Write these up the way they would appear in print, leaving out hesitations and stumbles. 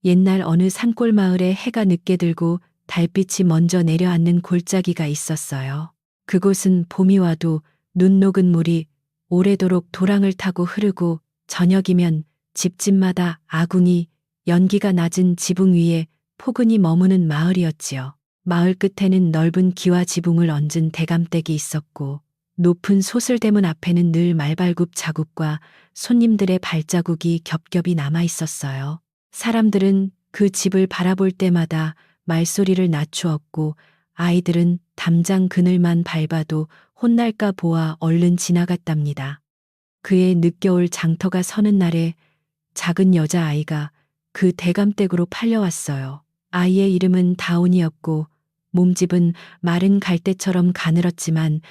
옛날 어느 산골 마을에 해가 늦게 들고 달빛이 먼저 내려앉는 골짜기가 있었어요. 그곳은 봄이 와도 눈 녹은 물이 오래도록 도랑을 타고 흐르고 저녁이면 집집마다 아궁이, 연기가 낮은 지붕 위에 포근히 머무는 마을이었지요. 마을 끝에는 넓은 기와 지붕을 얹은 대감댁이 있었고 높은 소슬대문 앞에는 늘 말발굽 자국과 손님들의 발자국이 겹겹이 남아 있었어요. 사람들은 그 집을 바라볼 때마다 말소리를 낮추었고 아이들은 담장 그늘만 밟아도 혼날까 보아 얼른 지나갔답니다. 그의 늦겨울 장터가 서는 날에 작은 여자아이가 그 대감댁으로 팔려왔어요. 아이의 이름은 다운이었고 몸집은 마른 갈대처럼 가늘었지만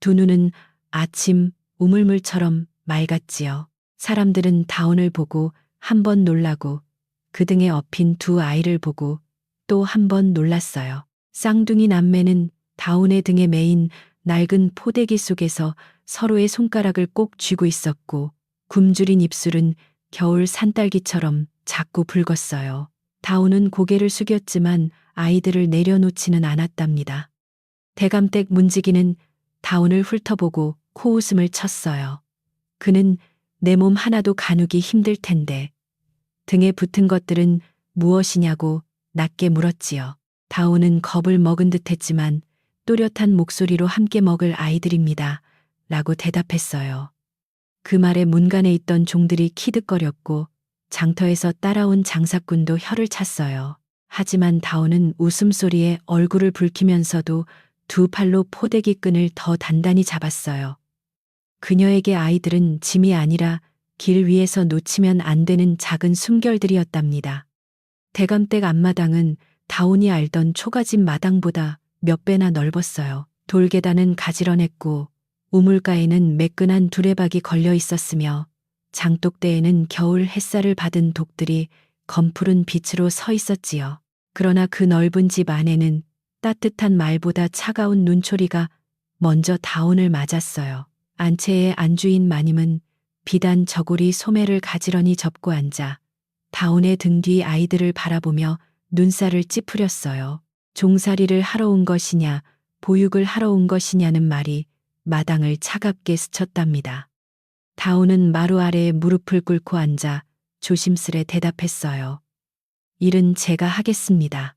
두 눈은 아침 우물물처럼 맑았지요. 사람들은 다운을 보고 한 번 놀라고 그 등에 업힌 두 아이를 보고 또 한 번 놀랐어요. 쌍둥이 남매는 다운의 등에 매인 낡은 포대기 속에서 서로의 손가락을 꼭 쥐고 있었고 굶주린 입술은 겨울 산딸기처럼 작고 붉었어요. 다운은 고개를 숙였지만 아이들을 내려놓지는 않았답니다. 대감댁 문지기는 다운을 훑어보고 코웃음을 쳤어요. 그는 내 몸 하나도 가누기 힘들 텐데 등에 붙은 것들은 무엇이냐고 낮게 물었지요. 다운은 겁을 먹은 듯했지만 또렷한 목소리로 함께 먹을 아이들입니다. 라고 대답했어요. 그 말에 문간에 있던 종들이 키득거렸고 장터에서 따라온 장사꾼도 혀를 찼어요. 하지만 다운은 웃음소리에 얼굴을 붉히면서도 두 팔로 포대기 끈을 더 단단히 잡았어요. 그녀에게 아이들은 짐이 아니라 길 위에서 놓치면 안 되는 작은 숨결들이었답니다. 대감댁 앞마당은 다운이 알던 초가집 마당보다 몇 배나 넓었어요. 돌계단은 가지런했고 우물가에는 매끈한 두레박이 걸려 있었으며 장독대에는 겨울 햇살을 받은 독들이 검푸른 빛으로 서 있었지요. 그러나 그 넓은 집 안에는 따뜻한 말보다 차가운 눈초리가 먼저 다운을 맞았어요. 안채의 안주인 마님은 비단 저고리 소매를 가지런히 접고 앉아 다운의 등 뒤 아이들을 바라보며 눈살을 찌푸렸어요. 종살이를 하러 온 것이냐, 보육을 하러 온 것이냐는 말이 마당을 차갑게 스쳤답니다. 다운은 마루 아래에 무릎을 꿇고 앉아 조심스레 대답했어요. 일은 제가 하겠습니다.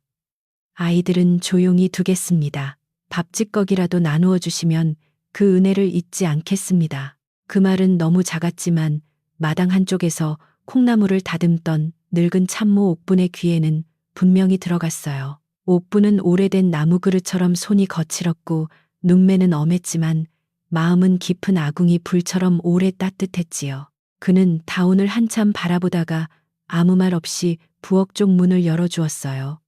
아이들은 조용히 두겠습니다. 밥짓거기라도 나누어 주시면 그 은혜를 잊지 않겠습니다. 그 말은 너무 작았지만 마당 한쪽에서 콩나물을 다듬던 늙은 참모 옥분의 귀에는 분명히 들어갔어요. 옥분은 오래된 나무 그릇처럼 손이 거칠었고 눈매는 엄했지만 마음은 깊은 아궁이 불처럼 오래 따뜻했지요. 그는 다운을 한참 바라보다가 아무 말 없이 부엌 쪽 문을 열어주었어요.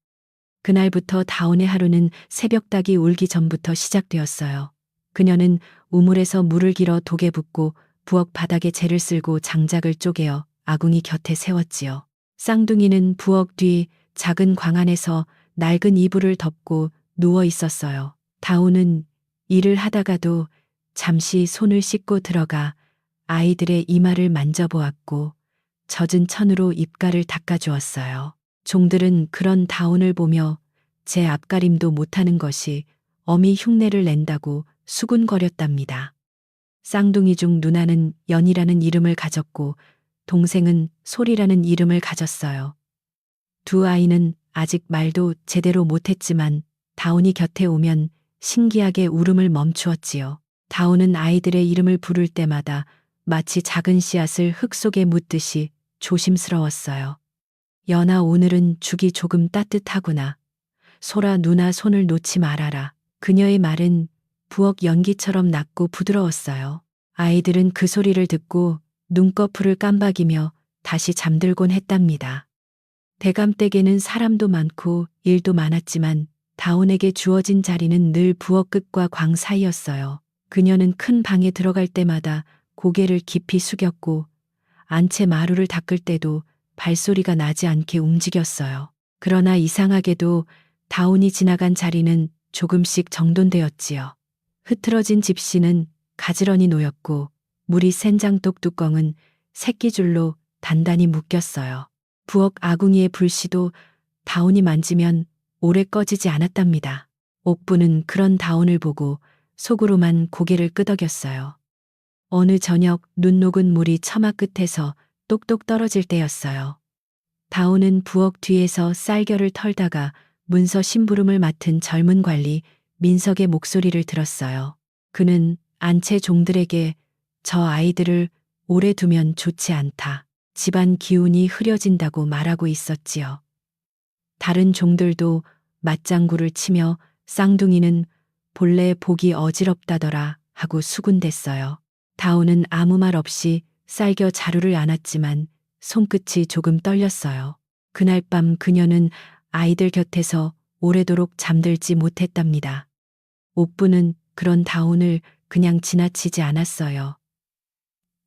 그날부터 다운의 하루는 새벽닭이 울기 전부터 시작되었어요. 그녀는 우물에서 물을 길어 독에 붓고 부엌 바닥에 재를 쓸고 장작을 쪼개어 아궁이 곁에 세웠지요. 쌍둥이는 부엌 뒤 작은 광 안에서 낡은 이불을 덮고 누워 있었어요. 다운은 일을 하다가도 잠시 손을 씻고 들어가 아이들의 이마를 만져보았고 젖은 천으로 입가를 닦아주었어요. 종들은 그런 다운을 보며 제 앞가림도 못하는 것이 어미 흉내를 낸다고 수군거렸답니다. 쌍둥이 중 누나는 연이라는 이름을 가졌고 동생은 소리라는 이름을 가졌어요. 두 아이는 아직 말도 제대로 못했지만 다운이 곁에 오면 신기하게 울음을 멈추었지요. 다운은 아이들의 이름을 부를 때마다 마치 작은 씨앗을 흙 속에 묻듯이 조심스러웠어요. 연아, 오늘은 죽이 조금 따뜻하구나. 소라, 누나 손을 놓지 말아라. 그녀의 말은 부엌 연기처럼 낮고 부드러웠어요. 아이들은 그 소리를 듣고 눈꺼풀을 깜박이며 다시 잠들곤 했답니다. 대감댁에는 사람도 많고 일도 많았지만 다운에게 주어진 자리는 늘 부엌 끝과 광 사이였어요. 그녀는 큰 방에 들어갈 때마다 고개를 깊이 숙였고 안채 마루를 닦을 때도 발소리가 나지 않게 움직였어요. 그러나 이상하게도 다운이 지나간 자리는 조금씩 정돈되었지요. 흐트러진 집시는 가지런히 놓였고 물이 센 장독 뚜껑은 새끼줄로 단단히 묶였어요. 부엌 아궁이의 불씨도 다온이 만지면 오래 꺼지지 않았답니다. 옥부는 그런 다온을 보고 속으로만 고개를 끄덕였어요. 어느 저녁 눈 녹은 물이 처마 끝에서 똑똑 떨어질 때였어요. 다온은 부엌 뒤에서 쌀겨를 털다가 문서 심부름을 맡은 젊은 관리 민석의 목소리를 들었어요. 그는 안채 종들에게 저 아이들을 오래 두면 좋지 않다. 집안 기운이 흐려진다고 말하고 있었지요. 다른 종들도 맞장구를 치며 쌍둥이는 본래 보기 어지럽다더라 하고 수군댔어요. 다오는 아무 말 없이 쌀겨 자루를 안았지만 손끝이 조금 떨렸어요. 그날 밤 그녀는 아이들 곁에서 오래도록 잠들지 못했답니다. 옥부는 그런 다온을 그냥 지나치지 않았어요.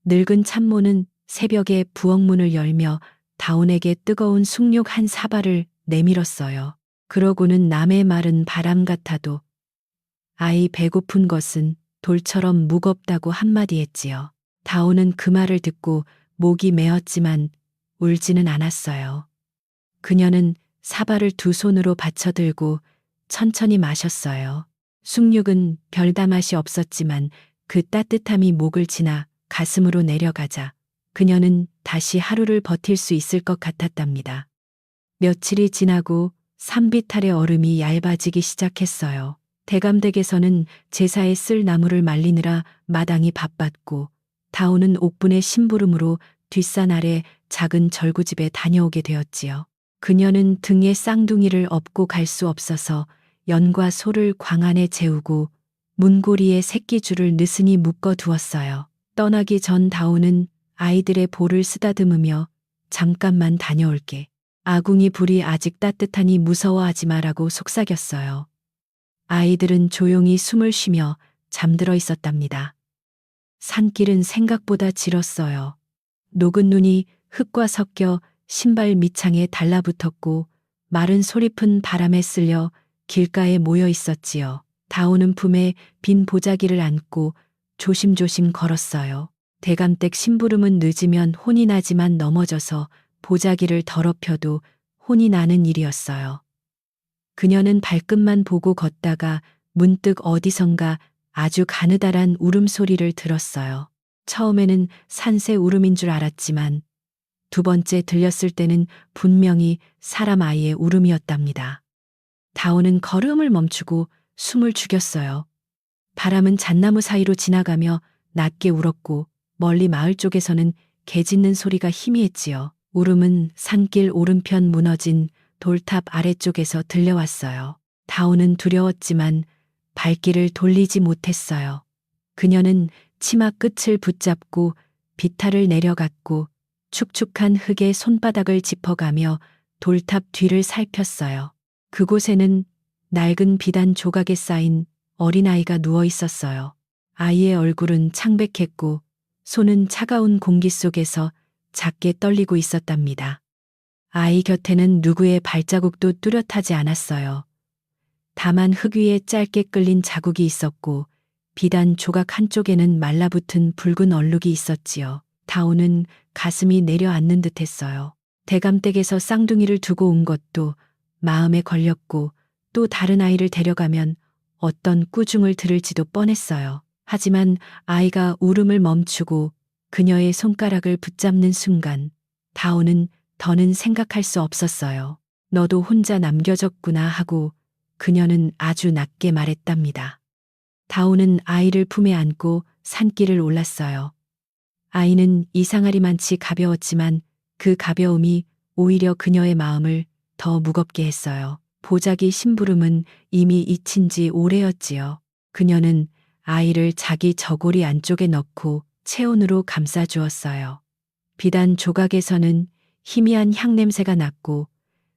늙은 참모는 새벽에 부엌문을 열며 다온에게 뜨거운 숭늉 한 사발을 내밀었어요. 그러고는 남의 말은 바람 같아도 아이 배고픈 것은 돌처럼 무겁다고 한마디 했지요. 다온은 그 말을 듣고 목이 메었지만 울지는 않았어요. 그녀는 사발을 두 손으로 받쳐들고 천천히 마셨어요. 숭늉은 별다 맛이 없었지만 그 따뜻함이 목을 지나 가슴으로 내려가자 그녀는 다시 하루를 버틸 수 있을 것 같았답니다. 며칠이 지나고 산비탈의 얼음이 얇아지기 시작했어요. 대감댁에서는 제사에 쓸 나무를 말리느라 마당이 바빴고 다오는 옥분의 심부름으로 뒷산 아래 작은 절구집에 다녀오게 되었지요. 그녀는 등에 쌍둥이를 업고 갈 수 없어서 연과 소를 광 안에 재우고 문고리에 새끼줄을 느슨히 묶어 두었어요. 떠나기 전 다오는 아이들의 볼을 쓰다듬으며 잠깐만 다녀올게. 아궁이 불이 아직 따뜻하니 무서워하지 마라고 속삭였어요. 아이들은 조용히 숨을 쉬며 잠들어 있었답니다. 산길은 생각보다 길었어요. 녹은 눈이 흙과 섞여 신발 밑창에 달라붙었고 마른 소리픈 바람에 쓸려 길가에 모여 있었지요. 다오는 품에 빈 보자기를 안고 조심조심 걸었어요. 대감댁 심부름은 늦으면 혼이 나지만 넘어져서 보자기를 더럽혀도 혼이 나는 일이었어요. 그녀는 발끝만 보고 걷다가 문득 어디선가 아주 가느다란 울음소리를 들었어요. 처음에는 산새 울음인 줄 알았지만 두 번째 들렸을 때는 분명히 사람 아이의 울음이었답니다. 다오는 걸음을 멈추고 숨을 죽였어요. 바람은 잣나무 사이로 지나가며 낮게 울었고 멀리 마을 쪽에서는 개 짖는 소리가 희미했지요. 울음은 산길 오른편 무너진 돌탑 아래쪽에서 들려왔어요. 다오는 두려웠지만 발길을 돌리지 못했어요. 그녀는 치마 끝을 붙잡고 비탈을 내려갔고 축축한 흙에 손바닥을 짚어가며 돌탑 뒤를 살폈어요. 그곳에는 낡은 비단 조각에 쌓인 어린아이가 누워 있었어요. 아이의 얼굴은 창백했고 손은 차가운 공기 속에서 작게 떨리고 있었답니다. 아이 곁에는 누구의 발자국도 뚜렷하지 않았어요. 다만 흙 위에 짧게 끌린 자국이 있었고 비단 조각 한쪽에는 말라붙은 붉은 얼룩이 있었지요. 다오는 가슴이 내려앉는 듯했어요. 대감댁에서 쌍둥이를 두고 온 것도 마음에 걸렸고 또 다른 아이를 데려가면 어떤 꾸중을 들을지도 뻔했어요. 하지만 아이가 울음을 멈추고 그녀의 손가락을 붙잡는 순간 다오는 더는 생각할 수 없었어요. 너도 혼자 남겨졌구나 하고 그녀는 아주 낮게 말했답니다. 다오는 아이를 품에 안고 산길을 올랐어요. 아이는 이상하리만치 가벼웠지만 그 가벼움이 오히려 그녀의 마음을 더 무겁게 했어요. 보자기 심부름은 이미 잊힌 지 오래였지요. 그녀는 아이를 자기 저고리 안쪽에 넣고 체온으로 감싸주었어요. 비단 조각에서는 희미한 향냄새가 났고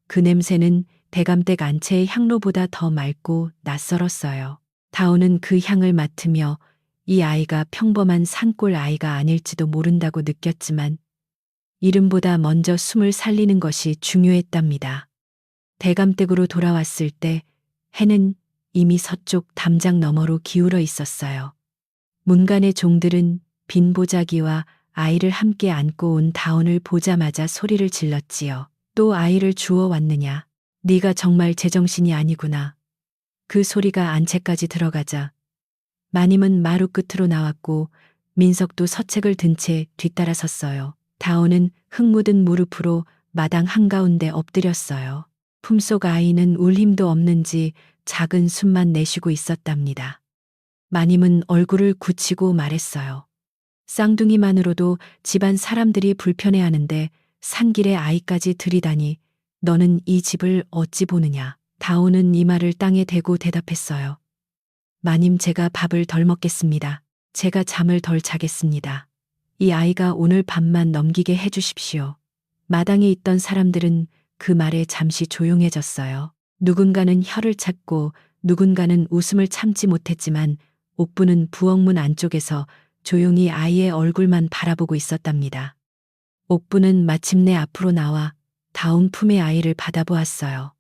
그 냄새는 대감댁 안채의 향로보다 더 맑고 낯설었어요. 다오는 그 향을 맡으며 이 아이가 평범한 산골 아이가 아닐지도 모른다고 느꼈지만 이름보다 먼저 숨을 살리는 것이 중요했답니다. 대감댁으로 돌아왔을 때 해는 이미 서쪽 담장 너머로 기울어 있었어요. 문간의 종들은 빈 보자기와 아이를 함께 안고 온 다운을 보자마자 소리를 질렀지요. 또 아이를 주워 왔느냐. 네가 정말 제정신이 아니구나. 그 소리가 안채까지 들어가자 마님은 마루 끝으로 나왔고 민석도 서책을 든 채 뒤따라 섰어요. 다온은 흙 묻은 무릎으로 마당 한가운데 엎드렸어요. 품속 아이는 울 힘도 없는지 작은 숨만 내쉬고 있었답니다. 마님은 얼굴을 굳히고 말했어요. 쌍둥이만으로도 집안 사람들이 불편해하는데 산길에 아이까지 들이다니 너는 이 집을 어찌 보느냐. 다온은 이 말을 땅에 대고 대답했어요. 마님 제가 밥을 덜 먹겠습니다. 제가 잠을 덜 자겠습니다. 이 아이가 오늘 밤만 넘기게 해주십시오. 마당에 있던 사람들은 그 말에 잠시 조용해졌어요. 누군가는 혀를 찾고 누군가는 웃음을 참지 못했지만 옥부는 부엌문 안쪽에서 조용히 아이의 얼굴만 바라보고 있었답니다. 옥부는 마침내 앞으로 나와 다운 품의 아이를 받아보았어요.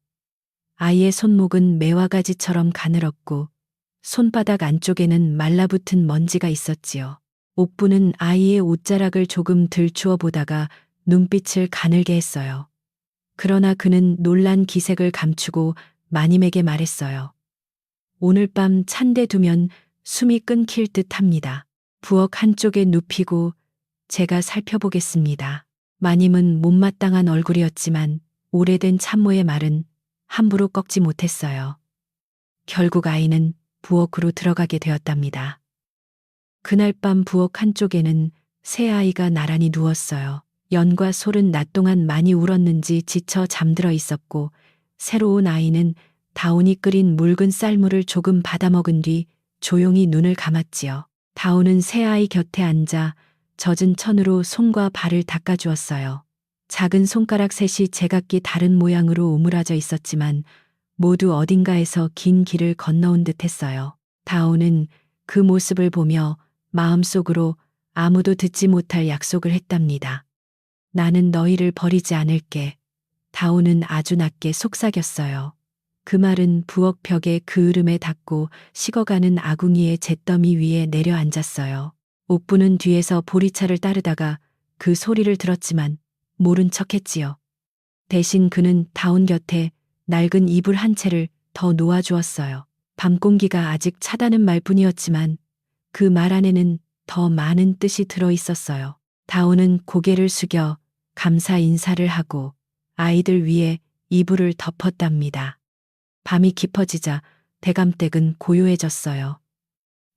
아이의 손목은 매화가지처럼 가늘었고 손바닥 안쪽에는 말라붙은 먼지가 있었지요. 옥부는 아이의 옷자락을 조금 들추어 보다가 눈빛을 가늘게 했어요. 그러나 그는 놀란 기색을 감추고 마님에게 말했어요. 오늘 밤 찬데 두면 숨이 끊길 듯 합니다. 부엌 한쪽에 눕히고 제가 살펴보겠습니다. 마님은 못마땅한 얼굴이었지만 오래된 참모의 말은 함부로 꺾지 못했어요. 결국 아이는 부엌으로 들어가게 되었답니다. 그날 밤 부엌 한쪽에는 새 아이가 나란히 누웠어요. 연과 솔은 낮 동안 많이 울었는지 지쳐 잠들어 있었고 새로 온 아이는 다온이 끓인 묽은 쌀물을 조금 받아먹은 뒤 조용히 눈을 감았지요. 다온은 새 아이 곁에 앉아 젖은 천으로 손과 발을 닦아주었어요. 작은 손가락 셋이 제각기 다른 모양으로 오므라져 있었지만 모두 어딘가에서 긴 길을 건너온 듯 했어요. 다온은 그 모습을 보며 마음속으로 아무도 듣지 못할 약속을 했답니다. 나는 너희를 버리지 않을게. 다온은 아주 낮게 속삭였어요. 그 말은 부엌 벽에 그을음에 닿고 식어가는 아궁이의 잿더미 위에 내려앉았어요. 옥부는 뒤에서 보리차를 따르다가 그 소리를 들었지만 모른 척했지요. 대신 그는 다온 곁에 낡은 이불 한 채를 더 놓아주었어요. 밤공기가 아직 차다는 말뿐이었지만 그 말 안에는 더 많은 뜻이 들어 있었어요. 다온은 고개를 숙여 감사 인사를 하고 아이들 위에 이불을 덮었답니다. 밤이 깊어지자 대감댁은 고요해졌어요.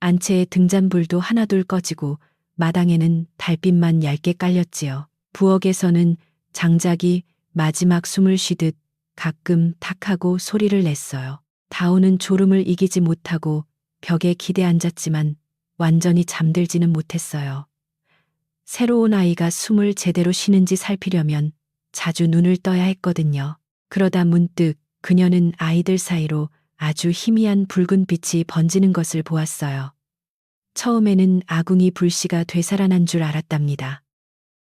안채의 등잔불도 하나둘 꺼지고 마당에는 달빛만 얇게 깔렸지요. 부엌에서는 장작이 마지막 숨을 쉬듯 가끔 탁하고 소리를 냈어요. 다온은 졸음을 이기지 못하고 벽에 기대 앉았지만 완전히 잠들지는 못했어요. 새로운 아이가 숨을 제대로 쉬는지 살피려면 자주 눈을 떠야 했거든요. 그러다 문득 그녀는 아이들 사이로 아주 희미한 붉은 빛이 번지는 것을 보았어요. 처음에는 아궁이 불씨가 되살아난 줄 알았답니다.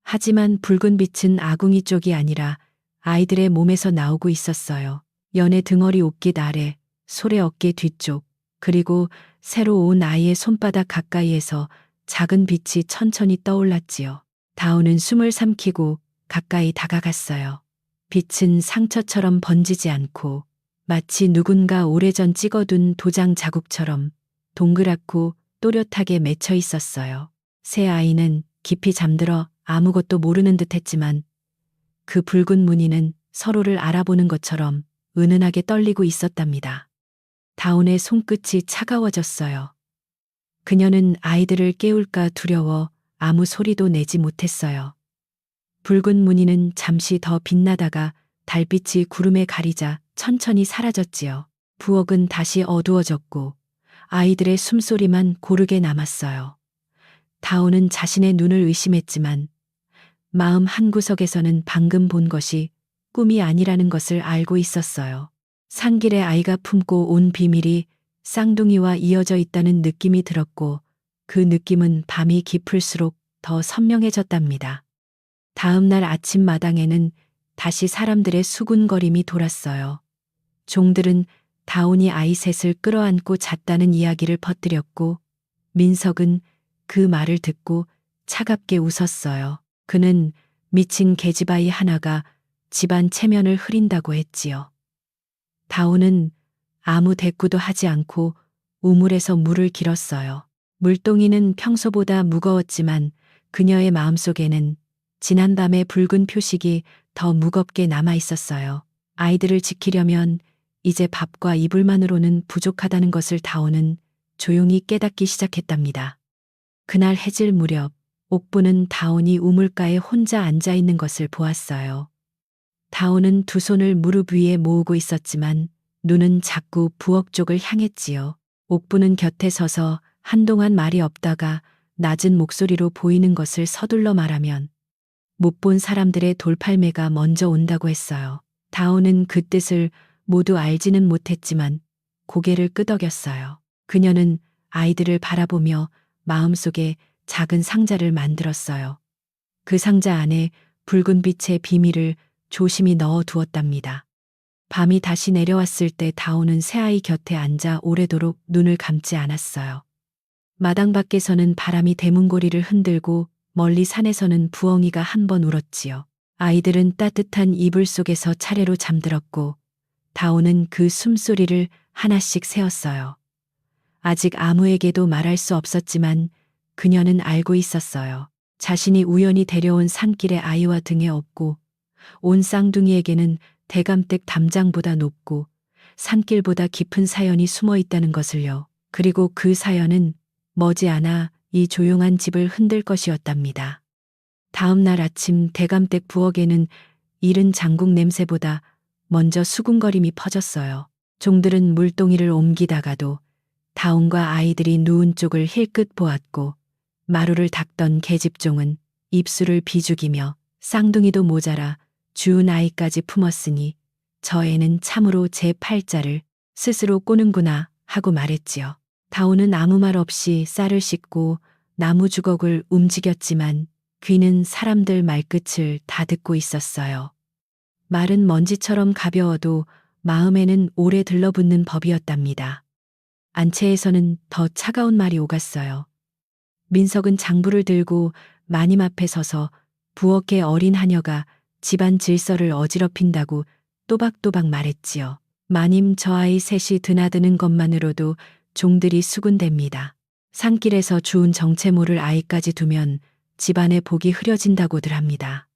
하지만 붉은 빛은 아궁이 쪽이 아니라 아이들의 몸에서 나오고 있었어요. 연의 등허리 옷깃 아래, 솔의 어깨 뒤쪽, 그리고 새로 온 아이의 손바닥 가까이에서 작은 빛이 천천히 떠올랐지요. 다온은 숨을 삼키고 가까이 다가갔어요. 빛은 상처처럼 번지지 않고 마치 누군가 오래전 찍어둔 도장 자국처럼 동그랗고 또렷하게 맺혀 있었어요. 새 아이는 깊이 잠들어 아무것도 모르는 듯 했지만 그 붉은 무늬는 서로를 알아보는 것처럼 은은하게 떨리고 있었답니다. 다온의 손끝이 차가워졌어요. 그녀는 아이들을 깨울까 두려워 아무 소리도 내지 못했어요. 붉은 무늬는 잠시 더 빛나다가 달빛이 구름에 가리자 천천히 사라졌지요. 부엌은 다시 어두워졌고 아이들의 숨소리만 고르게 남았어요. 다온은 자신의 눈을 의심했지만 마음 한구석에서는 방금 본 것이 꿈이 아니라는 것을 알고 있었어요. 산길에 아이가 품고 온 비밀이 쌍둥이와 이어져 있다는 느낌이 들었고 그 느낌은 밤이 깊을수록 더 선명해졌답니다. 다음 날 아침 마당에는 다시 사람들의 수군거림이 돌았어요. 종들은 다온이 아이 셋을 끌어안고 잤다는 이야기를 퍼뜨렸고 민석은 그 말을 듣고 차갑게 웃었어요. 그는 미친 계집아이 하나가 집안 체면을 흐린다고 했지요. 다오는 아무 대꾸도 하지 않고 우물에서 물을 길었어요. 물동이는 평소보다 무거웠지만 그녀의 마음속에는 지난밤의 붉은 표식이 더 무겁게 남아 있었어요. 아이들을 지키려면 이제 밥과 이불만으로는 부족하다는 것을 다오는 조용히 깨닫기 시작했답니다. 그날 해질 무렵 옥부는 다온이 우물가에 혼자 앉아 있는 것을 보았어요. 다온은 두 손을 무릎 위에 모으고 있었지만 눈은 자꾸 부엌 쪽을 향했지요. 옥부는 곁에 서서 한동안 말이 없다가 낮은 목소리로 보이는 것을 서둘러 말하면 못 본 사람들의 돌팔매가 먼저 온다고 했어요. 다온은 그 뜻을 모두 알지는 못했지만 고개를 끄덕였어요. 그녀는 아이들을 바라보며 마음속에 작은 상자를 만들었어요. 그 상자 안에 붉은 빛의 비밀을 조심히 넣어 두었답니다. 밤이 다시 내려왔을 때 다오는 새아이 곁에 앉아 오래도록 눈을 감지 않았어요. 마당 밖에서는 바람이 대문고리를 흔들고 멀리 산에서는 부엉이가 한 번 울었지요. 아이들은 따뜻한 이불 속에서 차례로 잠들었고 다오는 그 숨소리를 하나씩 세었어요. 아직 아무에게도 말할 수 없었지만 그녀는 알고 있었어요. 자신이 우연히 데려온 산길의 아이와 등에 업고 온 쌍둥이에게는 대감댁 담장보다 높고 산길보다 깊은 사연이 숨어 있다는 것을요. 그리고 그 사연은 머지않아 이 조용한 집을 흔들 것이었답니다. 다음 날 아침 대감댁 부엌에는 이른 장국 냄새보다 먼저 수군거림이 퍼졌어요. 종들은 물동이를 옮기다가도 다온과 아이들이 누운 쪽을 힐끗 보았고 마루를 닦던 계집종은 입술을 비죽이며 쌍둥이도 모자라 주운 아이까지 품었으니 저 애는 참으로 제 팔자를 스스로 꼬는구나 하고 말했지요. 다오는 아무 말 없이 쌀을 씻고 나무 주걱을 움직였지만 귀는 사람들 말끝을 다 듣고 있었어요. 말은 먼지처럼 가벼워도 마음에는 오래 들러붙는 법이었답니다. 안채에서는 더 차가운 말이 오갔어요. 민석은 장부를 들고 마님 앞에 서서 부엌의 어린 하녀가 집안 질서를 어지럽힌다고 또박또박 말했지요. 마님 저 아이 셋이 드나드는 것만으로도 종들이 수군댑니다. 산길에서 주운 정체모를 아이까지 두면 집안의 복이 흐려진다고들 합니다.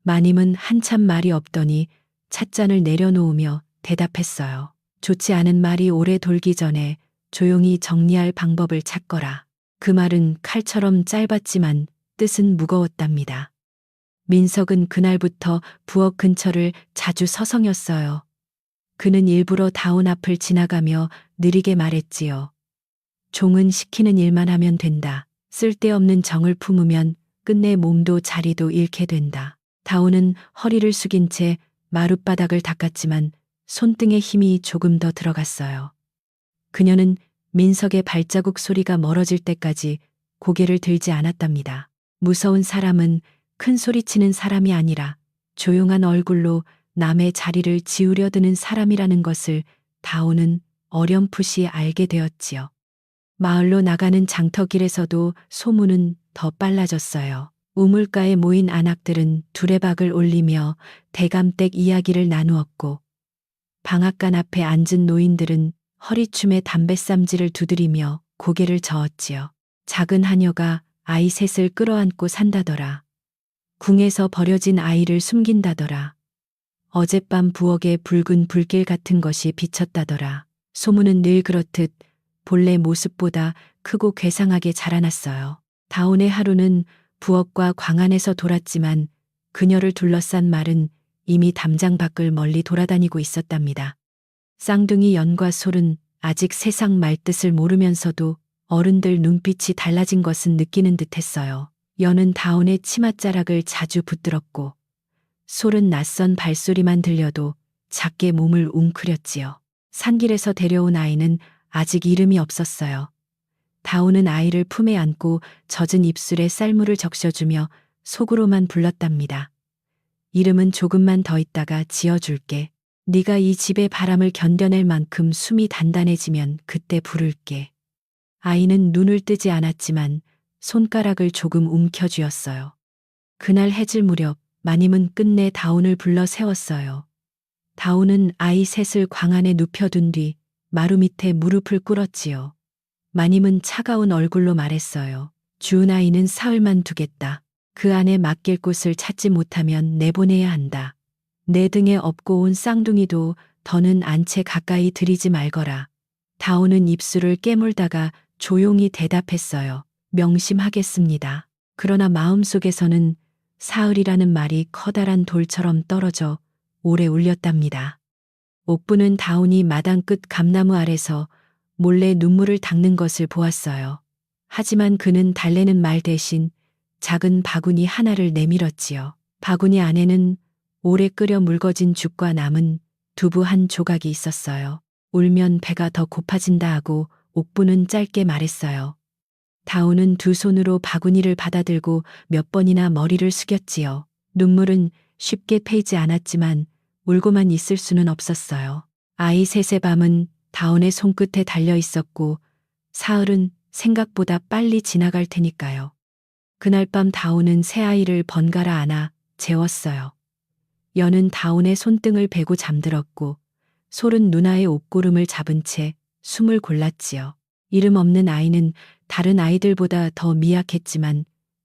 마님은 한참 말이 없더니 찻잔을 내려놓으며 대답했어요. 좋지 않은 말이 오래 돌기 전에 조용히 정리할 방법을 찾거라. 그 말은 칼처럼 짧았지만 뜻은 무거웠답니다. 민석은 그날부터 부엌 근처를 자주 서성였어요. 그는 일부러 다온 앞을 지나가며 느리게 말했지요. 종은 시키는 일만 하면 된다. 쓸데없는 정을 품으면 끝내 몸도 자리도 잃게 된다. 다온은 허리를 숙인 채 마룻바닥을 닦았지만 손등에 힘이 조금 더 들어갔어요. 그녀는 민석의 발자국 소리가 멀어질 때까지 고개를 들지 않았답니다. 무서운 사람은 큰 소리치는 사람이 아니라 조용한 얼굴로 남의 자리를 지우려 드는 사람이라는 것을 다오는 어렴풋이 알게 되었지요. 마을로 나가는 장터길에서도 소문은 더 빨라졌어요. 우물가에 모인 안악들은 두레박을 올리며 대감댁 이야기를 나누었고 방앗간 앞에 앉은 노인들은 허리춤에 담뱃삼지를 두드리며 고개를 저었지요. 작은 하녀가 아이 셋을 끌어안고 산다더라. 궁에서 버려진 아이를 숨긴다더라. 어젯밤 부엌에 붉은 불길 같은 것이 비쳤다더라. 소문은 늘 그렇듯 본래 모습보다 크고 괴상하게 자라났어요. 다온의 하루는 부엌과 광안에서 돌았지만 그녀를 둘러싼 말은 이미 담장 밖을 멀리 돌아다니고 있었답니다. 쌍둥이 연과 솔은 아직 세상 말뜻을 모르면서도 어른들 눈빛이 달라진 것은 느끼는 듯했어요. 연은 다온의 치맛자락을 자주 붙들었고 솔은 낯선 발소리만 들려도 작게 몸을 웅크렸지요. 산길에서 데려온 아이는 아직 이름이 없었어요. 다온은 아이를 품에 안고 젖은 입술에 쌀물을 적셔주며 속으로만 불렀답니다. 이름은 조금만 더 있다가 지어줄게. 네가 이 집의 바람을 견뎌낼 만큼 숨이 단단해지면 그때 부를게. 아이는 눈을 뜨지 않았지만 손가락을 조금 움켜쥐었어요. 그날 해질 무렵 마님은 끝내 다운을 불러 세웠어요. 다운은 아이 셋을 광 안에 눕혀둔 뒤 마루 밑에 무릎을 꿇었지요. 마님은 차가운 얼굴로 말했어요. 주은 아이는 사흘만 두겠다. 그 안에 맡길 곳을 찾지 못하면 내보내야 한다. 내 등에 업고 온 쌍둥이도 더는 안채 가까이 들이지 말거라. 다운은 입술을 깨물다가 조용히 대답했어요. 명심하겠습니다. 그러나 마음속에서는 사흘이라는 말이 커다란 돌처럼 떨어져 오래 울렸답니다. 옥부는 다운이 마당 끝 감나무 아래서 몰래 눈물을 닦는 것을 보았어요. 하지만 그는 달래는 말 대신 작은 바구니 하나를 내밀었지요. 바구니 안에는 오래 끓여 묽어진 죽과 남은 두부 한 조각이 있었어요. 울면 배가 더 고파진다 하고 옥부는 짧게 말했어요. 다운은 두 손으로 바구니를 받아들고 몇 번이나 머리를 숙였지요. 눈물은 쉽게 패이지 않았지만 울고만 있을 수는 없었어요. 아이 셋의 밤은 다운의 손끝에 달려 있었고 사흘은 생각보다 빨리 지나갈 테니까요. 그날 밤 다운은 새아이를 번갈아 안아 재웠어요. 연은 다운의 손등을 베고 잠들었고 솔은 누나의 옷고름을 잡은 채 숨을 골랐지요. 이름 없는 아이는 다른 아이들보다 더 미약했지만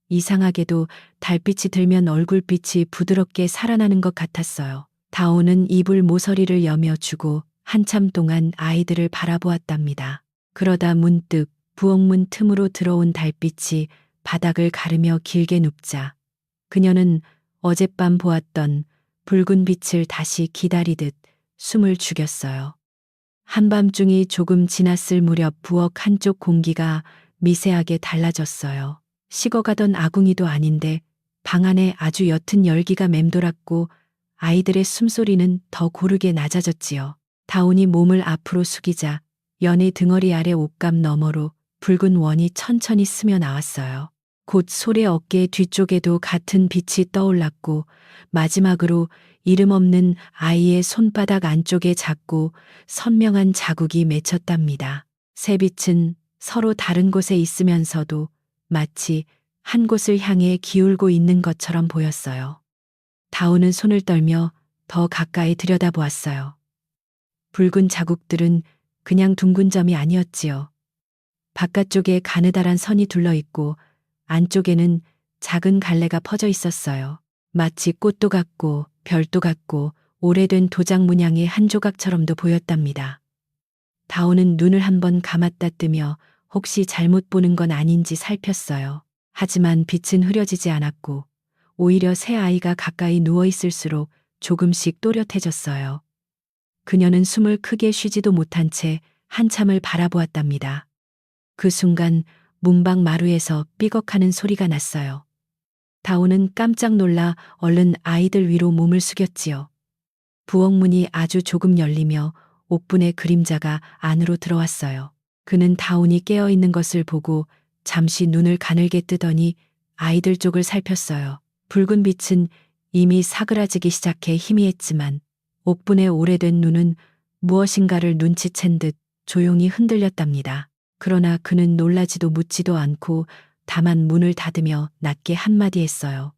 이상하게도 달빛이 들면 얼굴빛이 부드럽게 살아나는 것 같았어요. 다온은 이불 모서리를 여며 주고 한참 동안 아이들을 바라보았답니다. 그러다 문득 부엌문 틈으로 들어온 달빛이 바닥을 가르며 길게 눕자 그녀는 어젯밤 보았던 붉은 빛을 다시 기다리듯 숨을 죽였어요. 한밤중이 조금 지났을 무렵 부엌 한쪽 공기가 미세하게 달라졌어요. 식어가던 아궁이도 아닌데 방 안에 아주 옅은 열기가 맴돌았고 아이들의 숨소리는 더 고르게 낮아졌지요. 다운이 몸을 앞으로 숙이자 연의 등허리 아래 옷감 너머로 붉은 원이 천천히 스며 나왔어요. 곧 솔의 어깨 뒤쪽에도 같은 빛이 떠올랐고 마지막으로 이름 없는 아이의 손바닥 안쪽에 작고 선명한 자국이 맺혔답니다. 새 빛은 서로 다른 곳에 있으면서도 마치 한 곳을 향해 기울고 있는 것처럼 보였어요. 다운은 손을 떨며 더 가까이 들여다보았어요. 붉은 자국들은 그냥 둥근 점이 아니었지요. 바깥쪽에 가느다란 선이 둘러있고 안쪽에는 작은 갈래가 퍼져 있었어요. 마치 꽃도 같고 별도 같고 오래된 도장 문양의 한 조각처럼도 보였답니다. 다온은 눈을 한번 감았다 뜨며 혹시 잘못 보는 건 아닌지 살폈어요. 하지만 빛은 흐려지지 않았고 오히려 새 아이가 가까이 누워 있을수록 조금씩 또렷해졌어요. 그녀는 숨을 크게 쉬지도 못한 채 한참을 바라보았답니다. 그 순간 문방 마루에서 삐걱하는 소리가 났어요. 다온은 깜짝 놀라 얼른 아이들 위로 몸을 숙였지요. 부엌 문이 아주 조금 열리며 옥분의 그림자가 안으로 들어왔어요. 그는 다온이 깨어있는 것을 보고 잠시 눈을 가늘게 뜨더니 아이들 쪽을 살폈어요. 붉은 빛은 이미 사그라지기 시작해 희미했지만 옥분의 오래된 눈은 무엇인가를 눈치챈 듯 조용히 흔들렸답니다. 그러나 그는 놀라지도 묻지도 않고 다만 문을 닫으며 낮게 한마디 했어요.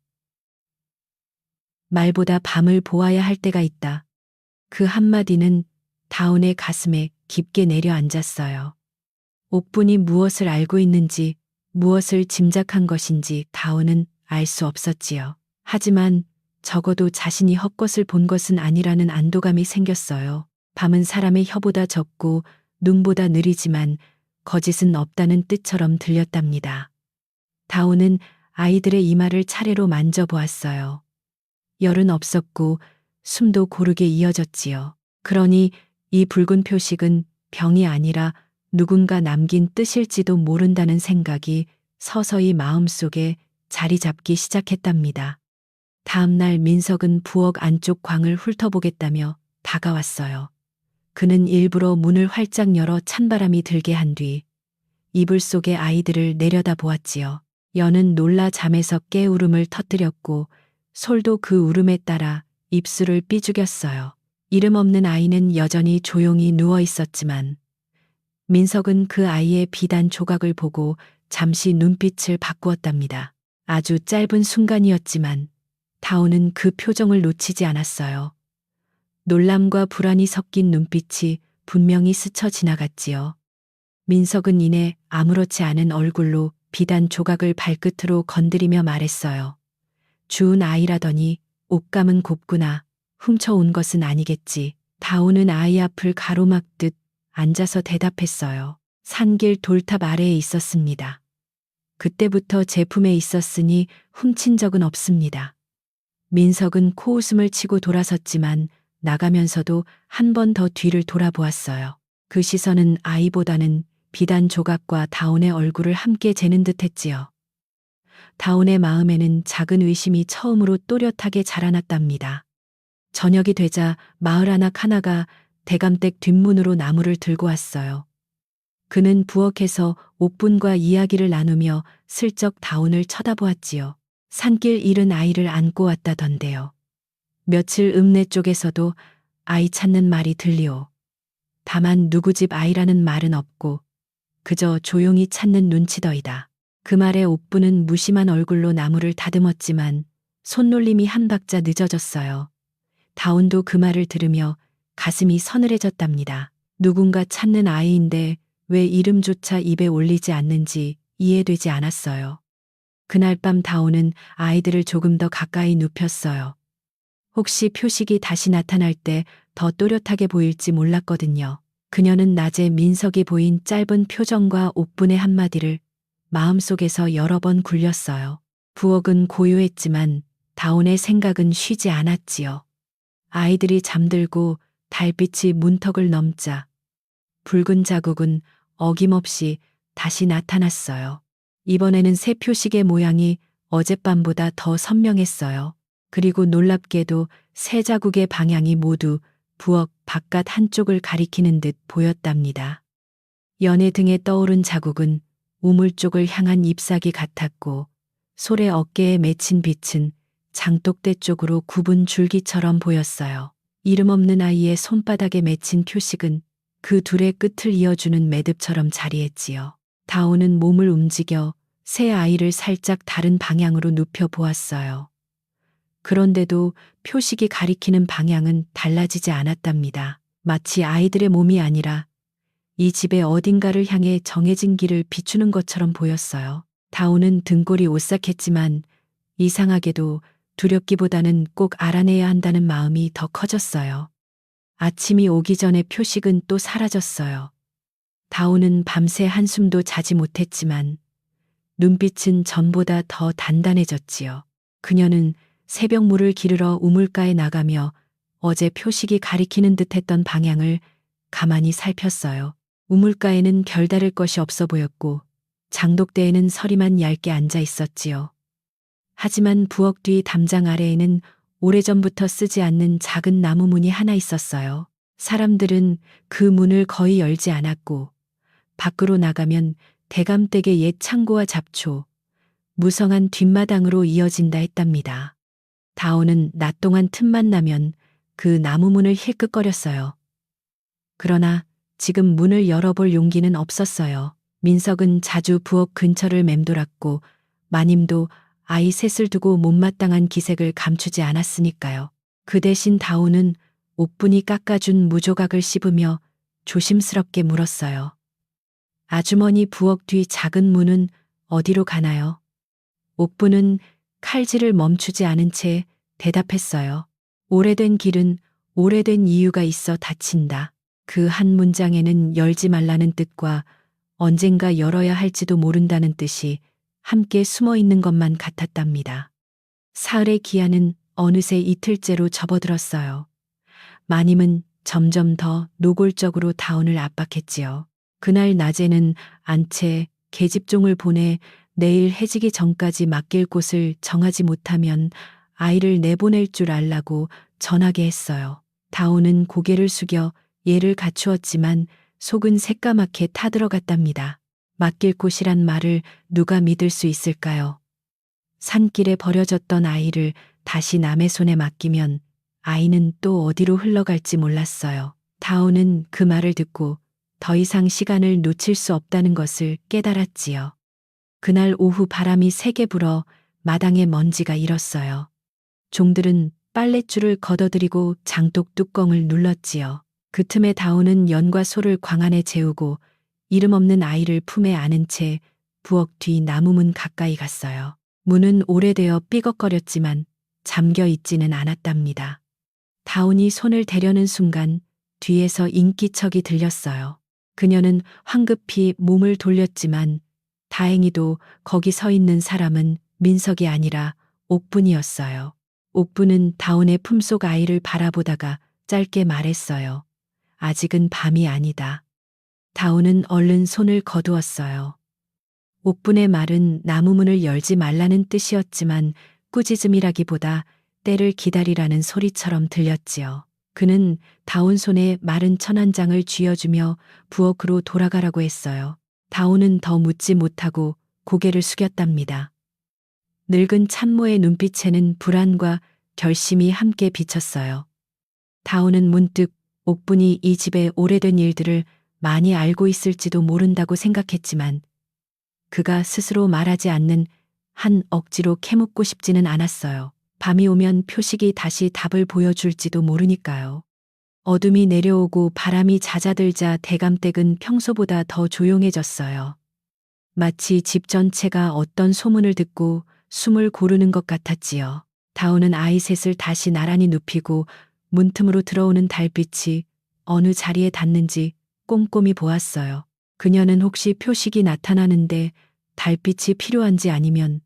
말보다 밤을 보아야 할 때가 있다. 그 한마디는 다운의 가슴에 깊게 내려앉았어요. 옥분이 무엇을 알고 있는지 무엇을 짐작한 것인지 다운은 알 수 없었지요. 하지만 적어도 자신이 헛것을 본 것은 아니라는 안도감이 생겼어요. 밤은 사람의 혀보다 적고 눈보다 느리지만 거짓은 없다는 뜻처럼 들렸답니다. 다온은 아이들의 이마를 차례로 만져보았어요. 열은 없었고 숨도 고르게 이어졌지요. 그러니 이 붉은 표식은 병이 아니라 누군가 남긴 뜻일지도 모른다는 생각이 서서히 마음속에 자리 잡기 시작했답니다. 다음 날 민석은 부엌 안쪽 광을 훑어보겠다며 다가왔어요. 그는 일부러 문을 활짝 열어 찬바람이 들게 한 뒤 이불 속의 아이들을 내려다 보았지요. 연은 놀라 잠에서 깨 울음을 터뜨렸고 솔도 그 울음에 따라 입술을 삐죽였어요. 이름 없는 아이는 여전히 조용히 누워 있었지만 민석은 그 아이의 비단 조각을 보고 잠시 눈빛을 바꾸었답니다. 아주 짧은 순간이었지만 다온은 그 표정을 놓치지 않았어요. 놀람과 불안이 섞인 눈빛이 분명히 스쳐 지나갔지요. 민석은 이내 아무렇지 않은 얼굴로 비단 조각을 발끝으로 건드리며 말했어요. 주운 아이라더니 옷감은 곱구나. 훔쳐온 것은 아니겠지. 다온은 아이 앞을 가로막듯 앉아서 대답했어요. 산길 돌탑 아래에 있었습니다. 그때부터 제품에 있었으니 훔친 적은 없습니다. 민석은 코웃음을 치고 돌아섰지만 나가면서도 한 번 더 뒤를 돌아보았어요. 그 시선은 아이보다는 비단 조각과 다온의 얼굴을 함께 재는 듯 했지요. 다온의 마음에는 작은 의심이 처음으로 또렷하게 자라났답니다. 저녁이 되자 마을 아낙 하나가 대감댁 뒷문으로 나무를 들고 왔어요. 그는 부엌에서 옥분과 이야기를 나누며 슬쩍 다온을 쳐다보았지요. 산길 잃은 아이를 안고 왔다던데요. 며칠 읍내 쪽에서도 아이 찾는 말이 들리오. 다만 누구 집 아이라는 말은 없고 그저 조용히 찾는 눈치더이다. 그 말에 옥분은 무심한 얼굴로 나무를 다듬었지만 손놀림이 한 박자 늦어졌어요. 다온도 그 말을 들으며 가슴이 서늘해졌답니다. 누군가 찾는 아이인데 왜 이름조차 입에 올리지 않는지 이해되지 않았어요. 그날 밤 다온은 아이들을 조금 더 가까이 눕혔어요. 혹시 표식이 다시 나타날 때 더 또렷하게 보일지 몰랐거든요. 그녀는 낮에 민석이 보인 짧은 표정과 옥분의 한마디를 마음속에서 여러 번 굴렸어요. 부엌은 고요했지만 다온의 생각은 쉬지 않았지요. 아이들이 잠들고 달빛이 문턱을 넘자 붉은 자국은 어김없이 다시 나타났어요. 이번에는 새 표식의 모양이 어젯밤보다 더 선명했어요. 그리고 놀랍게도 새 자국의 방향이 모두 부엌 바깥 한쪽을 가리키는 듯 보였답니다. 연애 등에 떠오른 자국은 우물 쪽을 향한 잎사귀 같았고 솔의 어깨에 맺힌 빛은 장독대 쪽으로 굽은 줄기처럼 보였어요. 이름 없는 아이의 손바닥에 맺힌 표식은 그 둘의 끝을 이어주는 매듭처럼 자리했지요. 다온은 몸을 움직여 새 아이를 살짝 다른 방향으로 눕혀 보았어요. 그런데도 표식이 가리키는 방향은 달라지지 않았답니다. 마치 아이들의 몸이 아니라 이 집의 어딘가를 향해 정해진 길을 비추는 것처럼 보였어요. 다온은 등골이 오싹했지만 이상하게도 두렵기보다는 꼭 알아내야 한다는 마음이 더 커졌어요. 아침이 오기 전에 표식은 또 사라졌어요. 다온은 밤새 한숨도 자지 못했지만 눈빛은 전보다 더 단단해졌지요. 그녀는 새벽 물을 기르러 우물가에 나가며 어제 표식이 가리키는 듯했던 방향을 가만히 살폈어요. 우물가에는 별다를 것이 없어 보였고 장독대에는 서리만 얇게 앉아 있었지요. 하지만 부엌 뒤 담장 아래에는 오래전부터 쓰지 않는 작은 나무 문이 하나 있었어요. 사람들은 그 문을 거의 열지 않았고 밖으로 나가면 대감댁의 옛 창고와 잡초, 무성한 뒷마당으로 이어진다 했답니다. 다온은 낮 동안 틈만 나면 그 나무 문을 힐끗거렸어요. 그러나 지금 문을 열어볼 용기는 없었어요. 민석은 자주 부엌 근처를 맴돌았고 마님도 아이 셋을 두고 못마땅한 기색을 감추지 않았으니까요. 그 대신 다온은 옥분이 깎아준 무조각을 씹으며 조심스럽게 물었어요. 아주머니 부엌 뒤 작은 문은 어디로 가나요? 옥분은 칼질을 멈추지 않은 채 대답했어요. 오래된 길은 오래된 이유가 있어 닫힌다. 그 한 문장에는 열지 말라는 뜻과 언젠가 열어야 할지도 모른다는 뜻이 함께 숨어 있는 것만 같았답니다. 사흘의 기한은 어느새 이틀째로 접어들었어요. 마님은 점점 더 노골적으로 다온을 압박했지요. 그날 낮에는 안채 계집종을 보내 내일 해지기 전까지 맡길 곳을 정하지 못하면 아이를 내보낼 줄 알라고 전하게 했어요. 다온은 고개를 숙여 예를 갖추었지만 속은 새까맣게 타들어갔답니다. 맡길 곳이란 말을 누가 믿을 수 있을까요? 산길에 버려졌던 아이를 다시 남의 손에 맡기면 아이는 또 어디로 흘러갈지 몰랐어요. 다온은 그 말을 듣고 더 이상 시간을 놓칠 수 없다는 것을 깨달았지요. 그날 오후 바람이 세게 불어 마당에 먼지가 일었어요. 종들은 빨랫줄을 걷어들이고 장독 뚜껑을 눌렀지요. 그 틈에 다오는 연과 소를 광안에 재우고 이름 없는 아이를 품에 안은 채 부엌 뒤 나무문 가까이 갔어요. 문은 오래되어 삐걱거렸지만 잠겨 있지는 않았답니다. 다온이 손을 대려는 순간 뒤에서 인기척이 들렸어요. 그녀는 황급히 몸을 돌렸지만 다행히도 거기 서 있는 사람은 민석이 아니라 옥분이었어요. 옥분은 다온의 품속 아이를 바라보다가 짧게 말했어요. 아직은 밤이 아니다. 다온은 얼른 손을 거두었어요. 옥분의 말은 나무문을 열지 말라는 뜻이었지만 꾸짖음이라기보다 때를 기다리라는 소리처럼 들렸지요. 그는 다온 손에 마른 천 한 장을 쥐어주며 부엌으로 돌아가라고 했어요. 다온은 더 묻지 못하고 고개를 숙였답니다. 늙은 참모의 눈빛에는 불안과 결심이 함께 비쳤어요. 다온은 문득 옥분이 이 집의 오래된 일들을 많이 알고 있을지도 모른다고 생각했지만 그가 스스로 말하지 않는 한 억지로 캐묻고 싶지는 않았어요. 밤이 오면 표식이 다시 답을 보여줄지도 모르니까요. 어둠이 내려오고 바람이 잦아들자 대감댁은 평소보다 더 조용해졌어요. 마치 집 전체가 어떤 소문을 듣고 숨을 고르는 것 같았지요. 다오는 아이 셋을 다시 나란히 눕히고 문틈으로 들어오는 달빛이 어느 자리에 닿는지 꼼꼼히 보았어요. 그녀는 혹시 표식이 나타나는데 달빛이 필요한지 아니면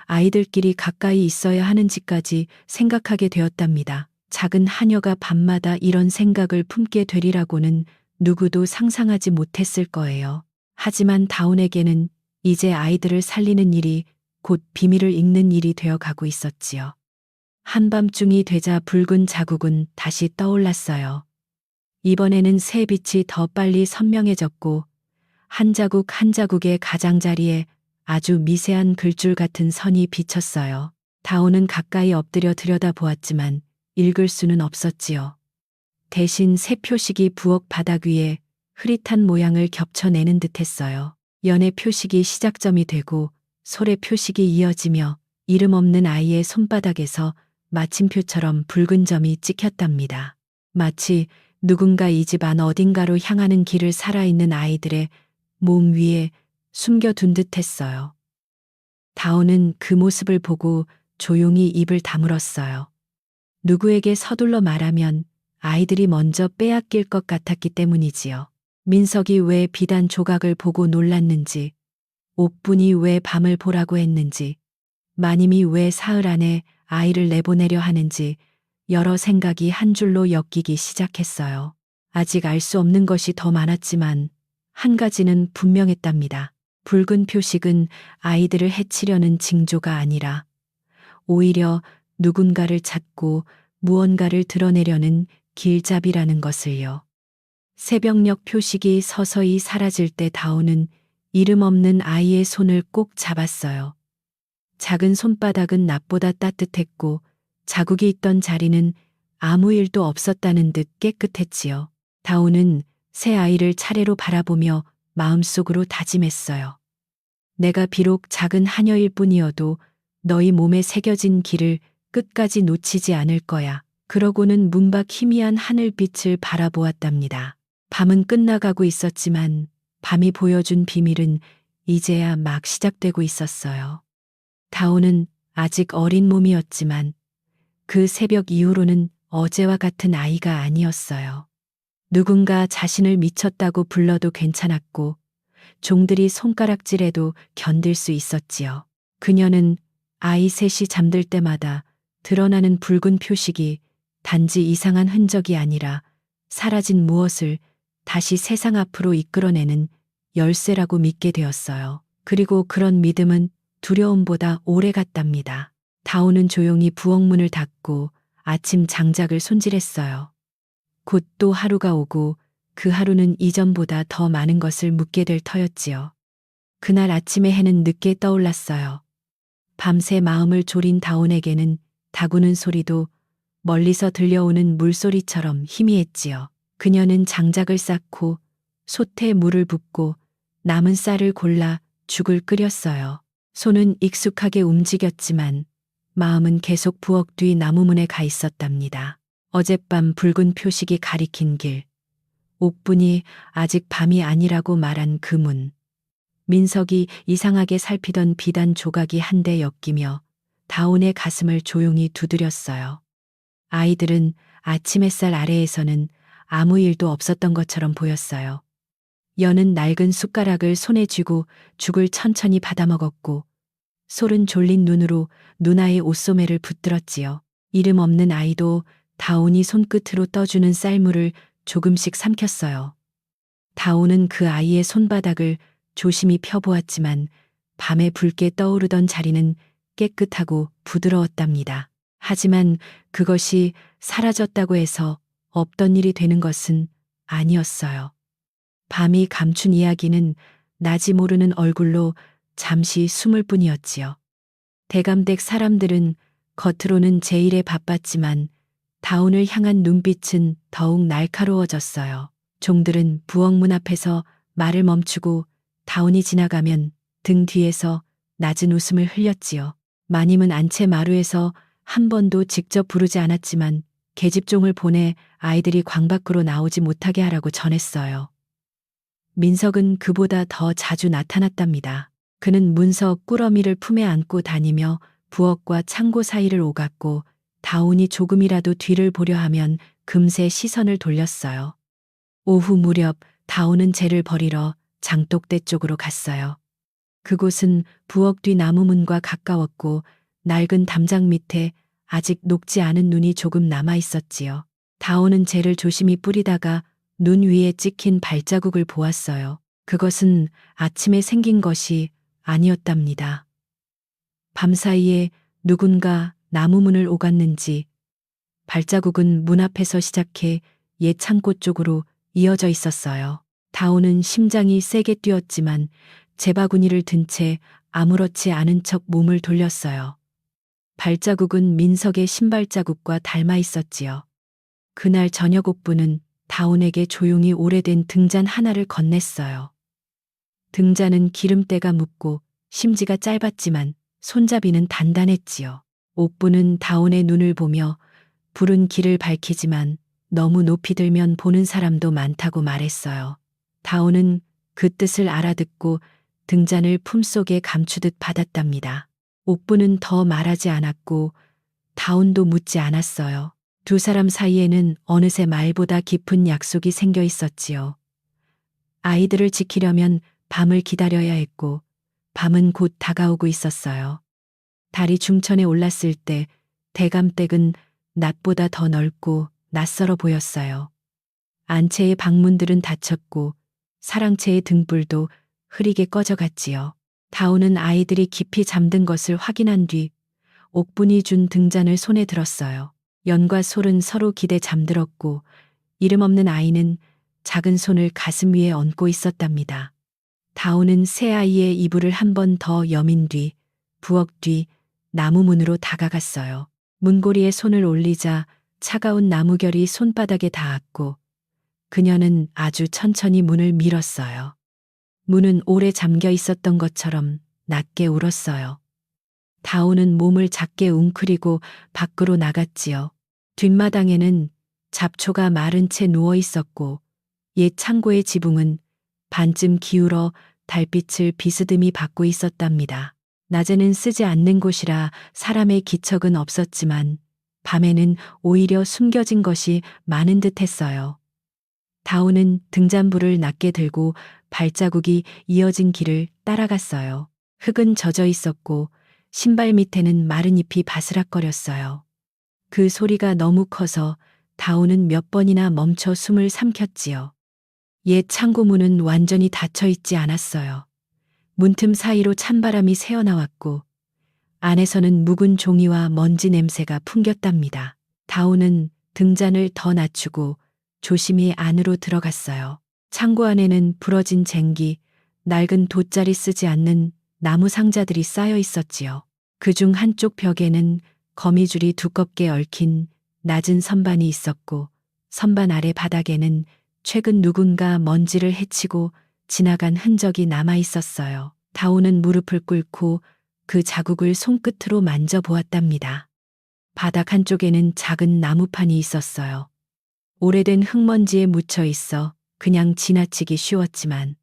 아이들끼리 가까이 있어야 하는지까지 생각하게 되었답니다. 작은 하녀가 밤마다 이런 생각을 품게 되리라고는 누구도 상상하지 못했을 거예요. 하지만 다온에게는 이제 아이들을 살리는 일이 곧 비밀을 읽는 일이 되어 가고 있었지요. 한밤중이 되자 붉은 자국은 다시 떠올랐어요. 이번에는 새 빛이 더 빨리 선명해졌고 한 자국 한 자국의 가장자리에 아주 미세한 글줄 같은 선이 비쳤어요. 다오는 가까이 엎드려 들여다보았지만 읽을 수는 없었지요. 대신 새 표식이 부엌 바닥 위에 흐릿한 모양을 겹쳐내는 듯했어요. 연의 표식이 시작점이 되고 솔의 표식이 이어지며 이름 없는 아이의 손바닥에서 마침표처럼 붉은 점이 찍혔답니다. 마치 누군가 이 집 안 어딘가로 향하는 길을 살아있는 아이들의 몸 위에 숨겨둔 듯했어요. 다오는 그 모습을 보고 조용히 입을 다물었어요. 누구에게 서둘러 말하면 아이들이 먼저 빼앗길 것 같았기 때문이지요. 민석이 왜 비단 조각을 보고 놀랐는지, 옥분이 왜 밤을 보라고 했는지, 마님이 왜 사흘 안에 아이를 내보내려 하는지 여러 생각이 한 줄로 엮이기 시작했어요. 아직 알 수 없는 것이 더 많았지만 한 가지는 분명했답니다. 붉은 표식은 아이들을 해치려는 징조가 아니라 오히려 누군가를 찾고 무언가를 드러내려는 길잡이라는 것을요. 새벽녘 표식이 서서히 사라질 때 다오는 이름 없는 아이의 손을 꼭 잡았어요. 작은 손바닥은 낮보다 따뜻했고 자국이 있던 자리는 아무 일도 없었다는 듯 깨끗했지요. 다오는 새 아이를 차례로 바라보며 마음속으로 다짐했어요. 내가 비록 작은 하녀일 뿐이어도 너희 몸에 새겨진 길을 끝까지 놓치지 않을 거야. 그러고는 문 밖 희미한 하늘빛을 바라보았답니다. 밤은 끝나가고 있었지만 밤이 보여준 비밀은 이제야 막 시작되고 있었어요. 다오는 아직 어린 몸이었지만 그 새벽 이후로는 어제와 같은 아이가 아니었어요. 누군가 자신을 미쳤다고 불러도 괜찮았고 종들이 손가락질해도 견딜 수 있었지요. 그녀는 아이 셋이 잠들 때마다 드러나는 붉은 표식이 단지 이상한 흔적이 아니라 사라진 무엇을 다시 세상 앞으로 이끌어내는 열쇠라고 믿게 되었어요. 그리고 그런 믿음은 두려움보다 오래 갔답니다. 다오는 조용히 부엌문을 닫고 아침 장작을 손질했어요. 곧 또 하루가 오고 그 하루는 이전보다 더 많은 것을 묻게 될 터였지요. 그날 아침에 해는 늦게 떠올랐어요. 밤새 마음을 졸인 다온에게는 다구는 소리도 멀리서 들려오는 물소리처럼 희미했지요. 그녀는 장작을 쌓고 솥에 물을 붓고 남은 쌀을 골라 죽을 끓였어요. 손은 익숙하게 움직였지만 마음은 계속 부엌 뒤 나무문에 가 있었답니다. 어젯밤 붉은 표식이 가리킨 길, 옥분이 아직 밤이 아니라고 말한 그 문. 민석이 이상하게 살피던 비단 조각이 한데 엮이며 다온의 가슴을 조용히 두드렸어요. 아이들은 아침 햇살 아래에서는 아무 일도 없었던 것처럼 보였어요. 연은 낡은 숟가락을 손에 쥐고 죽을 천천히 받아먹었고 솔은 졸린 눈으로 누나의 옷소매를 붙들었지요. 이름 없는 아이도 다온이 손끝으로 떠주는 쌀물을 조금씩 삼켰어요. 다온은 그 아이의 손바닥을 조심히 펴보았지만 밤에 붉게 떠오르던 자리는 깨끗하고 부드러웠답니다. 하지만 그것이 사라졌다고 해서 없던 일이 되는 것은 아니었어요. 밤이 감춘 이야기는 나지 모르는 얼굴로 잠시 숨을 뿐이었지요. 대감댁 사람들은 겉으로는 제일에 바빴지만 다온을 향한 눈빛은 더욱 날카로워졌어요. 종들은 부엌 문 앞에서 말을 멈추고 다온이 지나가면 등 뒤에서 낮은 웃음을 흘렸지요. 마님은 안채 마루에서 한 번도 직접 부르지 않았지만 계집종을 보내 아이들이 광 밖으로 나오지 못하게 하라고 전했어요. 민석은 그보다 더 자주 나타났답니다. 그는 문석 꾸러미를 품에 안고 다니며 부엌과 창고 사이를 오갔고 다온이 조금이라도 뒤를 보려 하면 금세 시선을 돌렸어요. 오후 무렵 다온은 쟤를 버리러 장독대 쪽으로 갔어요. 그곳은 부엌 뒤 나무문과 가까웠고 낡은 담장 밑에 아직 녹지 않은 눈이 조금 남아 있었지요. 다온은 쟤를 조심히 뿌리다가 눈 위에 찍힌 발자국을 보았어요. 그것은 아침에 생긴 것이 아니었답니다. 밤사이에 누군가 나무문을 오갔는지 발자국은 문 앞에서 시작해 옛 창고 쪽으로 이어져 있었어요. 다온은 심장이 세게 뛰었지만 제바구니를 든 채 아무렇지 않은 척 몸을 돌렸어요. 발자국은 민석의 신발자국과 닮아 있었지요. 그날 저녁 옥부는 다온에게 조용히 오래된 등잔 하나를 건넸어요. 등잔은 기름때가 묻고 심지가 짧았지만 손잡이는 단단했지요. 옥부는 다온의 눈을 보며 불은 길을 밝히지만 너무 높이 들면 보는 사람도 많다고 말했어요. 다온은 그 뜻을 알아듣고 등잔을 품속에 감추듯 받았답니다. 옥부는 더 말하지 않았고 다온도 묻지 않았어요. 두 사람 사이에는 어느새 말보다 깊은 약속이 생겨 있었지요. 아이들을 지키려면 밤을 기다려야 했고 밤은 곧 다가오고 있었어요. 달이 중천에 올랐을 때 대감댁은 낮보다 더 넓고 낯설어 보였어요. 안채의 방문들은 닫혔고 사랑채의 등불도 흐리게 꺼져갔지요. 다온은 아이들이 깊이 잠든 것을 확인한 뒤 옥분이 준 등잔을 손에 들었어요. 연과 솔은 서로 기대 잠들었고 이름 없는 아이는 작은 손을 가슴 위에 얹고 있었답니다. 다온은 새 아이의 이불을 한 번 더 여민 뒤 부엌 뒤 나무 문으로 다가갔어요. 문고리에 손을 올리자 차가운 나무결이 손바닥에 닿았고 그녀는 아주 천천히 문을 밀었어요. 문은 오래 잠겨 있었던 것처럼 낮게 울었어요. 다온은 몸을 작게 웅크리고 밖으로 나갔지요. 뒷마당에는 잡초가 마른 채 누워 있었고 옛 창고의 지붕은 반쯤 기울어 달빛을 비스듬히 받고 있었답니다. 낮에는 쓰지 않는 곳이라 사람의 기척은 없었지만 밤에는 오히려 숨겨진 것이 많은 듯 했어요. 다온은 등잔불을 낮게 들고 발자국이 이어진 길을 따라갔어요. 흙은 젖어 있었고 신발 밑에는 마른 잎이 바스락거렸어요. 그 소리가 너무 커서 다온은 몇 번이나 멈춰 숨을 삼켰지요. 옛 창고문은 완전히 닫혀 있지 않았어요. 문틈 사이로 찬바람이 새어나왔고 안에서는 묵은 종이와 먼지 냄새가 풍겼답니다. 다온은 등잔을 더 낮추고 조심히 안으로 들어갔어요. 창고 안에는 부러진 쟁기, 낡은 돗자리 쓰지 않는 나무 상자들이 쌓여 있었지요. 그중 한쪽 벽에는 거미줄이 두껍게 얽힌 낮은 선반이 있었고 선반 아래 바닥에는 최근 누군가 먼지를 헤치고 지나간 흔적이 남아 있었어요. 다온은 무릎을 꿇고 그 자국을 손끝으로 만져보았답니다. 바닥 한쪽에는 작은 나무판이 있었어요. 오래된 흙먼지에 묻혀 있어 그냥 지나치기 쉬웠지만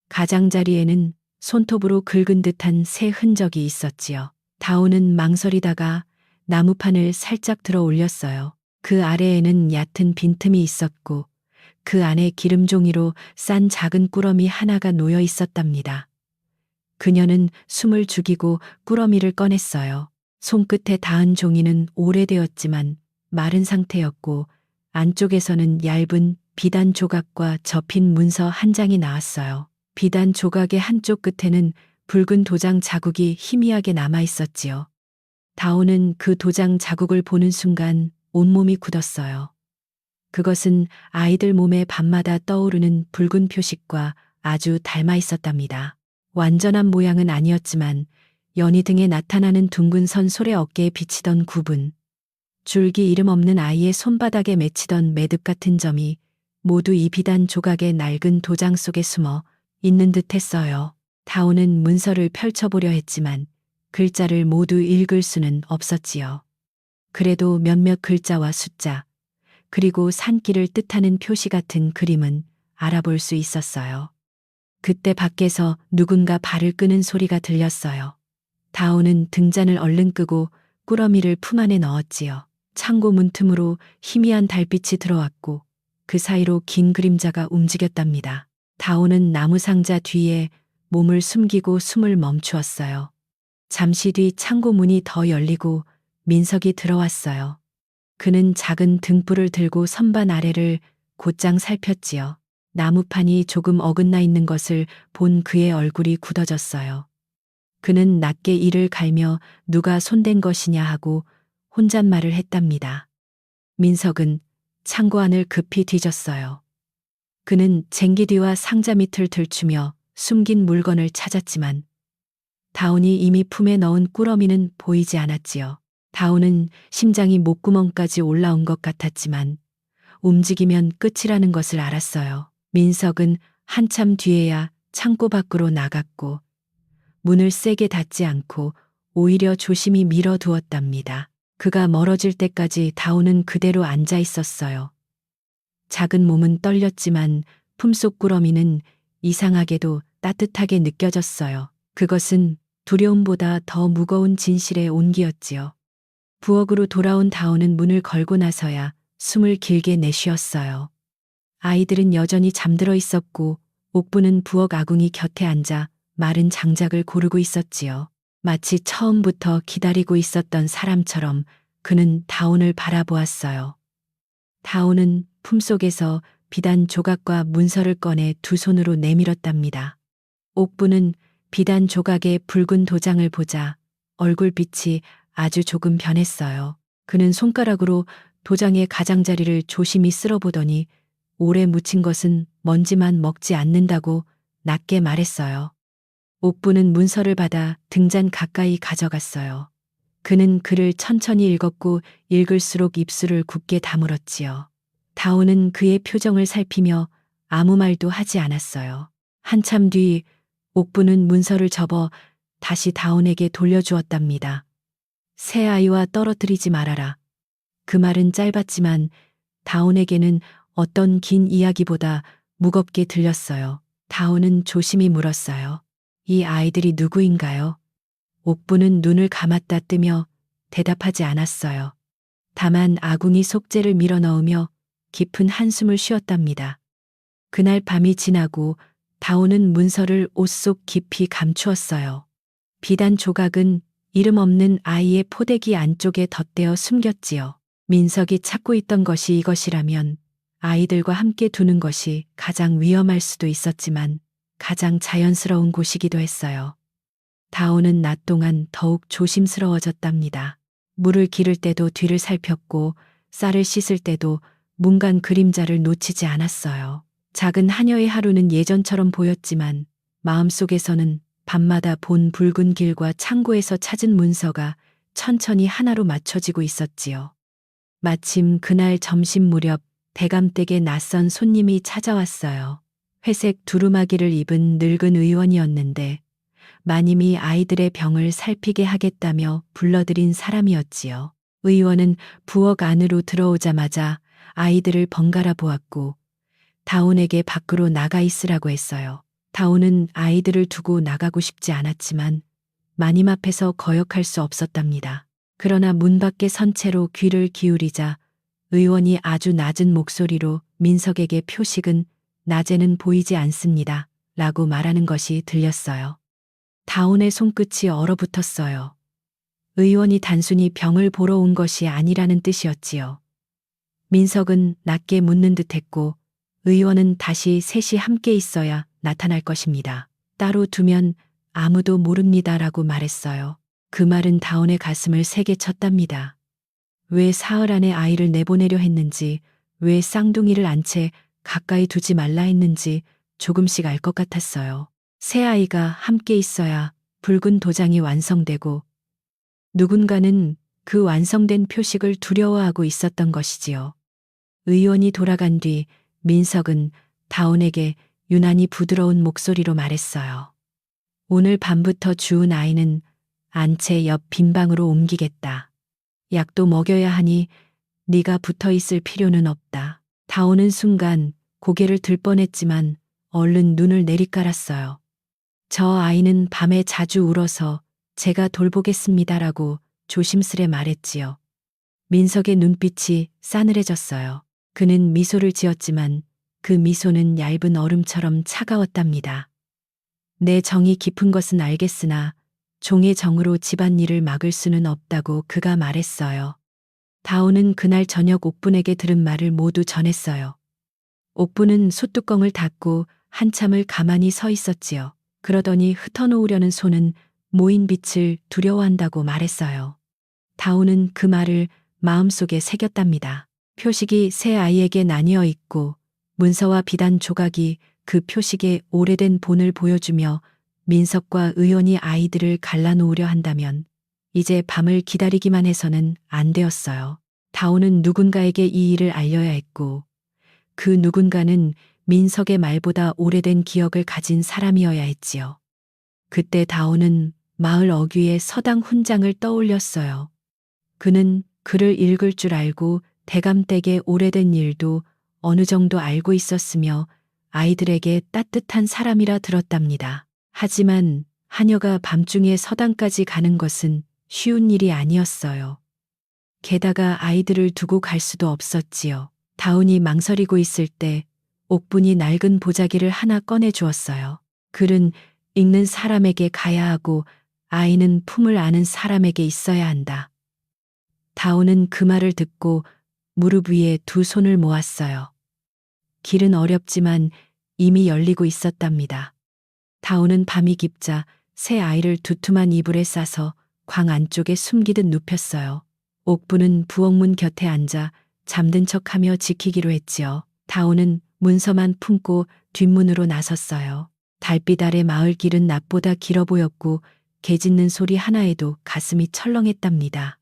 가장자리에는 손톱으로 긁은 듯한 새 흔적이 있었지요. 다오는 망설이다가 나무판을 살짝 들어 올렸어요. 그 아래에는 얕은 빈틈이 있었고 그 안에 기름종이로 싼 작은 꾸러미 하나가 놓여 있었답니다. 그녀는 숨을 죽이고 꾸러미를 꺼냈어요. 손끝에 닿은 종이는 오래되었지만 마른 상태였고 안쪽에서는 얇은 비단 조각과 접힌 문서 한 장이 나왔어요. 비단 조각의 한쪽 끝에는 붉은 도장 자국이 희미하게 남아 있었지요. 다오는 그 도장 자국을 보는 순간 온몸이 굳었어요. 그것은 아이들 몸에 밤마다 떠오르는 붉은 표식과 아주 닮아 있었답니다. 완전한 모양은 아니었지만 연희 등에 나타나는 둥근 선 솔의 어깨에 비치던 구분, 줄기 이름 없는 아이의 손바닥에 맺히던 매듭 같은 점이 모두 이 비단 조각의 낡은 도장 속에 숨어 있는 듯 했어요. 다오는 문서를 펼쳐보려 했지만 글자를 모두 읽을 수는 없었지요. 그래도 몇몇 글자와 숫자, 그리고 산길을 뜻하는 표시 같은 그림은 알아볼 수 있었어요. 그때 밖에서 누군가 발을 끄는 소리가 들렸어요. 다오는 등잔을 얼른 끄고 꾸러미를 품 안에 넣었지요. 창고 문틈으로 희미한 달빛이 들어왔고 그 사이로 긴 그림자가 움직였답니다. 다오는 나무 상자 뒤에 몸을 숨기고 숨을 멈추었어요. 잠시 뒤 창고 문이 더 열리고 민석이 들어왔어요. 그는 작은 등불을 들고 선반 아래를 곧장 살폈지요. 나무판이 조금 어긋나 있는 것을 본 그의 얼굴이 굳어졌어요. 그는 낮게 이를 갈며 누가 손댄 것이냐 하고 혼잣말을 했답니다. 민석은 창고 안을 급히 뒤졌어요. 그는 쟁기뒤와 상자 밑을 들추며 숨긴 물건을 찾았지만 다온이 이미 품에 넣은 꾸러미는 보이지 않았지요. 다온은 심장이 목구멍까지 올라온 것 같았지만 움직이면 끝이라는 것을 알았어요. 민석은 한참 뒤에야 창고 밖으로 나갔고 문을 세게 닫지 않고 오히려 조심히 밀어두었답니다. 그가 멀어질 때까지 다오는 그대로 앉아 있었어요. 작은 몸은 떨렸지만 품속 꾸러미는 이상하게도 따뜻하게 느껴졌어요. 그것은 두려움보다 더 무거운 진실의 온기였지요. 부엌으로 돌아온 다오는 문을 걸고 나서야 숨을 길게 내쉬었어요. 아이들은 여전히 잠들어 있었고 옥부는 부엌 아궁이 곁에 앉아 마른 장작을 고르고 있었지요. 마치 처음부터 기다리고 있었던 사람처럼 그는 다온을 바라보았어요. 다온은 품속에서 비단 조각과 문서를 꺼내 두 손으로 내밀었답니다. 옥부는 비단 조각의 붉은 도장을 보자 얼굴빛이 아주 조금 변했어요. 그는 손가락으로 도장의 가장자리를 조심히 쓸어보더니 오래 묻힌 것은 먼지만 먹지 않는다고 낮게 말했어요. 옥부는 문서를 받아 등잔 가까이 가져갔어요. 그는 글을 천천히 읽었고 읽을수록 입술을 굳게 다물었지요. 다오는 그의 표정을 살피며 아무 말도 하지 않았어요. 한참 뒤 옥부는 문서를 접어 다시 다온에게 돌려주었답니다. 새 아이와 떨어뜨리지 말아라. 그 말은 짧았지만 다온에게는 어떤 긴 이야기보다 무겁게 들렸어요. 다온은 조심히 물었어요. 이 아이들이 누구인가요? 옥부는 눈을 감았다 뜨며 대답하지 않았어요. 다만 아궁이 속재를 밀어넣으며 깊은 한숨을 쉬었답니다. 그날 밤이 지나고 다오는 문서를 옷 속 깊이 감추었어요. 비단 조각은 이름 없는 아이의 포대기 안쪽에 덧대어 숨겼지요. 민석이 찾고 있던 것이 이것이라면 아이들과 함께 두는 것이 가장 위험할 수도 있었지만 가장 자연스러운 곳이기도 했어요. 다오는 낮 동안 더욱 조심스러워졌답니다. 물을 기를 때도 뒤를 살폈고 쌀을 씻을 때도 문간 그림자를 놓치지 않았어요. 작은 하녀의 하루는 예전처럼 보였지만 마음속에서는 밤마다 본 붉은 길과 창고에서 찾은 문서가 천천히 하나로 맞춰지고 있었지요. 마침 그날 점심 무렵 대감댁에 낯선 손님이 찾아왔어요. 회색 두루마기를 입은 늙은 의원이었는데 마님이 아이들의 병을 살피게 하겠다며 불러들인 사람이었지요. 의원은 부엌 안으로 들어오자마자 아이들을 번갈아 보았고 다온에게 밖으로 나가 있으라고 했어요. 다온은 아이들을 두고 나가고 싶지 않았지만 마님 앞에서 거역할 수 없었답니다. 그러나 문 밖에 선 채로 귀를 기울이자 의원이 아주 낮은 목소리로 민석에게 표식은 낮에는 보이지 않습니다. 라고 말하는 것이 들렸어요. 다온의 손끝이 얼어붙었어요. 의원이 단순히 병을 보러 온 것이 아니라는 뜻이었지요. 민석은 낮게 묻는 듯했고 의원은 다시 셋이 함께 있어야 나타날 것입니다. 따로 두면 아무도 모릅니다라고 말했어요. 그 말은 다온의 가슴을 세게 쳤답니다. 왜 사흘 안에 아이를 내보내려 했는지, 왜 쌍둥이를 안 채 가까이 두지 말라 했는지 조금씩 알 것 같았어요. 새 아이가 함께 있어야 붉은 도장이 완성되고 누군가는 그 완성된 표식을 두려워하고 있었던 것이지요. 의원이 돌아간 뒤 민석은 다온에게 유난히 부드러운 목소리로 말했어요. 오늘 밤부터 주운 아이는 안채 옆 빈방으로 옮기겠다. 약도 먹여야 하니 네가 붙어 있을 필요는 없다. 다오는 순간 고개를 들 뻔했지만 얼른 눈을 내리깔았어요. 저 아이는 밤에 자주 울어서 제가 돌보겠습니다라고 조심스레 말했지요. 민석의 눈빛이 싸늘해졌어요. 그는 미소를 지었지만 그 미소는 얇은 얼음처럼 차가웠답니다. 내 정이 깊은 것은 알겠으나 종의 정으로 집안일을 막을 수는 없다고 그가 말했어요. 다오는 그날 저녁 옥분에게 들은 말을 모두 전했어요. 옥분은 솥뚜껑을 닫고 한참을 가만히 서 있었지요. 그러더니 흩어놓으려는 손은 모인 빛을 두려워한다고 말했어요. 다오는 그 말을 마음속에 새겼답니다. 표식이 새 아이에게 나뉘어 있고 문서와 비단 조각이 그 표식의 오래된 본을 보여주며 민석과 의원이 아이들을 갈라놓으려 한다면 이제 밤을 기다리기만 해서는 안 되었어요. 다오는 누군가에게 이 일을 알려야 했고 그 누군가는 민석의 말보다 오래된 기억을 가진 사람이어야 했지요. 그때 다오는 마을 어귀의 서당 훈장을 떠올렸어요. 그는 글을 읽을 줄 알고 대감댁의 오래된 일도 어느 정도 알고 있었으며 아이들에게 따뜻한 사람이라 들었답니다. 하지만 하녀가 밤중에 서당까지 가는 것은 쉬운 일이 아니었어요. 게다가 아이들을 두고 갈 수도 없었지요. 다운이 망설이고 있을 때 옥분이 낡은 보자기를 하나 꺼내 주었어요. 글은 읽는 사람에게 가야 하고 아이는 품을 아는 사람에게 있어야 한다. 다운은 그 말을 듣고 무릎 위에 두 손을 모았어요. 길은 어렵지만 이미 열리고 있었답니다. 다운은 밤이 깊자 새 아이를 두툼한 이불에 싸서 광 안쪽에 숨기듯 눕혔어요. 옥부는 부엌문 곁에 앉아 잠든 척하며 지키기로 했지요. 다운은 문서만 품고 뒷문으로 나섰어요. 달빛 아래 마을 길은 낮보다 길어 보였고 개 짖는 소리 하나에도 가슴이 철렁했답니다.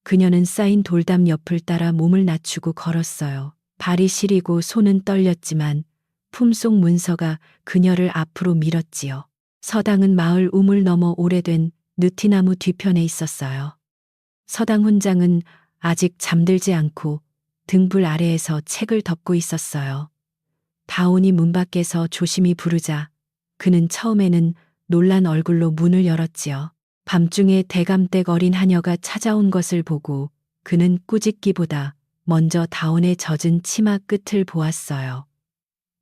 그녀는 쌓인 돌담 옆을 따라 몸을 낮추고 걸었어요. 발이 시리고 손은 떨렸지만 품속 문서가 그녀를 앞으로 밀었지요. 서당은 마을 우물 너머 오래된 느티나무 뒤편에 있었어요. 서당 훈장은 아직 잠들지 않고 등불 아래에서 책을 덮고 있었어요. 다온이 문 밖에서 조심히 부르자 그는 처음에는 놀란 얼굴로 문을 열었지요. 밤중에 대감댁 어린 하녀가 찾아온 것을 보고 그는 꾸짖기보다 먼저 다온의 젖은 치마 끝을 보았어요.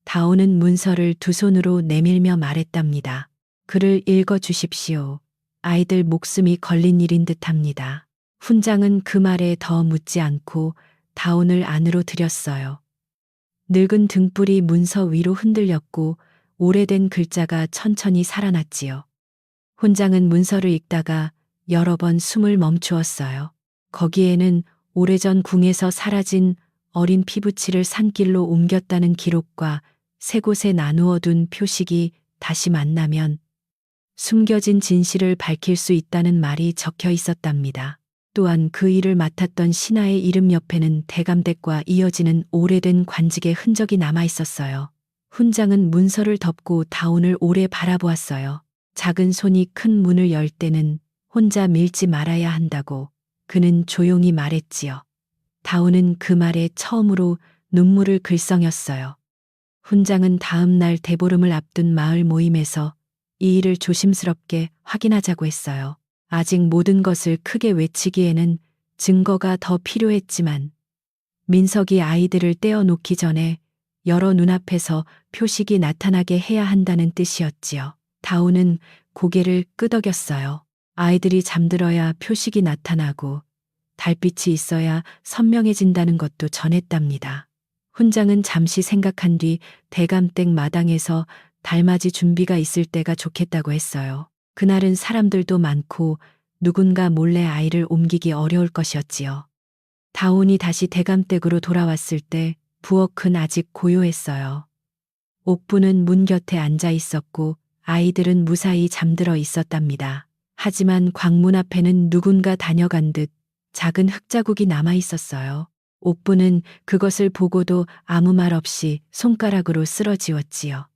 다온은 문서를 두 손으로 내밀며 말했답니다. 글을 읽어 주십시오. 아이들 목숨이 걸린 일인 듯합니다. 훈장은 그 말에 더 묻지 않고 다온을 안으로 들였어요. 늙은 등불이 문서 위로 흔들렸고 오래된 글자가 천천히 살아났지요. 훈장은 문서를 읽다가 여러 번 숨을 멈추었어요. 거기에는 오래전 궁에서 사라진 어린 피부치를 산길로 옮겼다는 기록과 세 곳에 나누어 둔 표식이 다시 만나면 숨겨진 진실을 밝힐 수 있다는 말이 적혀 있었답니다. 또한 그 일을 맡았던 신하의 이름 옆에는 대감댁과 이어지는 오래된 관직의 흔적이 남아 있었어요. 훈장은 문서를 덮고 다온을 오래 바라보았어요. 작은 손이 큰 문을 열 때는 혼자 밀지 말아야 한다고 그는 조용히 말했지요. 다오는 그 말에 처음으로 눈물을 글썽였어요. 훈장은 다음 날 대보름을 앞둔 마을 모임에서 이 일을 조심스럽게 확인하자고 했어요. 아직 모든 것을 크게 외치기에는 증거가 더 필요했지만 민석이 아이들을 떼어놓기 전에 여러 눈앞에서 표식이 나타나게 해야 한다는 뜻이었지요. 다오는 고개를 끄덕였어요. 아이들이 잠들어야 표식이 나타나고 달빛이 있어야 선명해진다는 것도 전했답니다. 훈장은 잠시 생각한 뒤 대감댁 마당에서 달맞이 준비가 있을 때가 좋겠다고 했어요. 그날은 사람들도 많고 누군가 몰래 아이를 옮기기 어려울 것이었지요. 다온이 다시 대감댁으로 돌아왔을 때 부엌은 아직 고요했어요. 옥부는 문 곁에 앉아 있었고 아이들은 무사히 잠들어 있었답니다. 하지만 광문 앞에는 누군가 다녀간 듯 작은 흙자국이 남아 있었어요. 옥부는 그것을 보고도 아무 말 없이 손가락으로 쓰러지웠지요.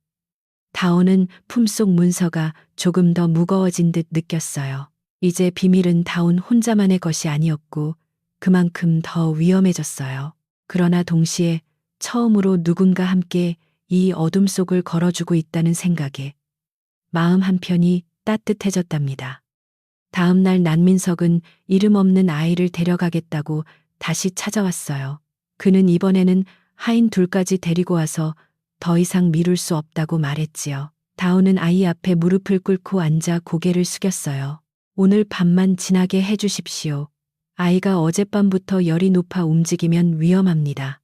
다온은 품속 문서가 조금 더 무거워진 듯 느꼈어요. 이제 비밀은 다온 혼자만의 것이 아니었고 그만큼 더 위험해졌어요. 그러나 동시에 처음으로 누군가 함께 이 어둠 속을 걸어주고 있다는 생각에 마음 한편이 따뜻해졌답니다. 다음 날 난민석은 이름 없는 아이를 데려가겠다고 다시 찾아왔어요. 그는 이번에는 하인 둘까지 데리고 와서 더 이상 미룰 수 없다고 말했지요. 다오는 아이 앞에 무릎을 꿇고 앉아 고개를 숙였어요. 오늘 밤만 지나게 해주십시오. 아이가 어젯밤부터 열이 높아 움직이면 위험합니다.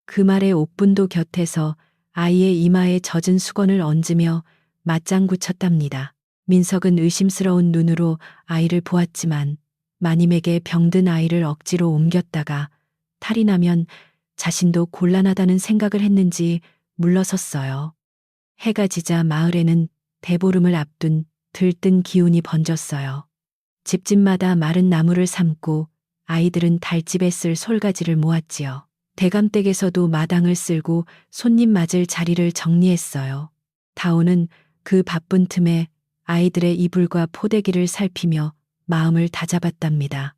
그 말에 옥분도 곁에서 아이의 이마에 젖은 수건을 얹으며 맞장구 쳤답니다. 민석은 의심스러운 눈으로 아이를 보았지만 마님에게 병든 아이를 억지로 옮겼다가 탈이 나면 자신도 곤란하다는 생각을 했는지 물러섰어요. 해가 지자 마을에는 대보름을 앞둔 들뜬 기운이 번졌어요. 집집마다 마른 나무를 삶고 아이들은 달집에 쓸 솔가지를 모았지요. 대감댁에서도 마당을 쓸고 손님 맞을 자리를 정리했어요. 다오는 그 바쁜 틈에 아이들의 이불과 포대기를 살피며 마음을 다잡았답니다.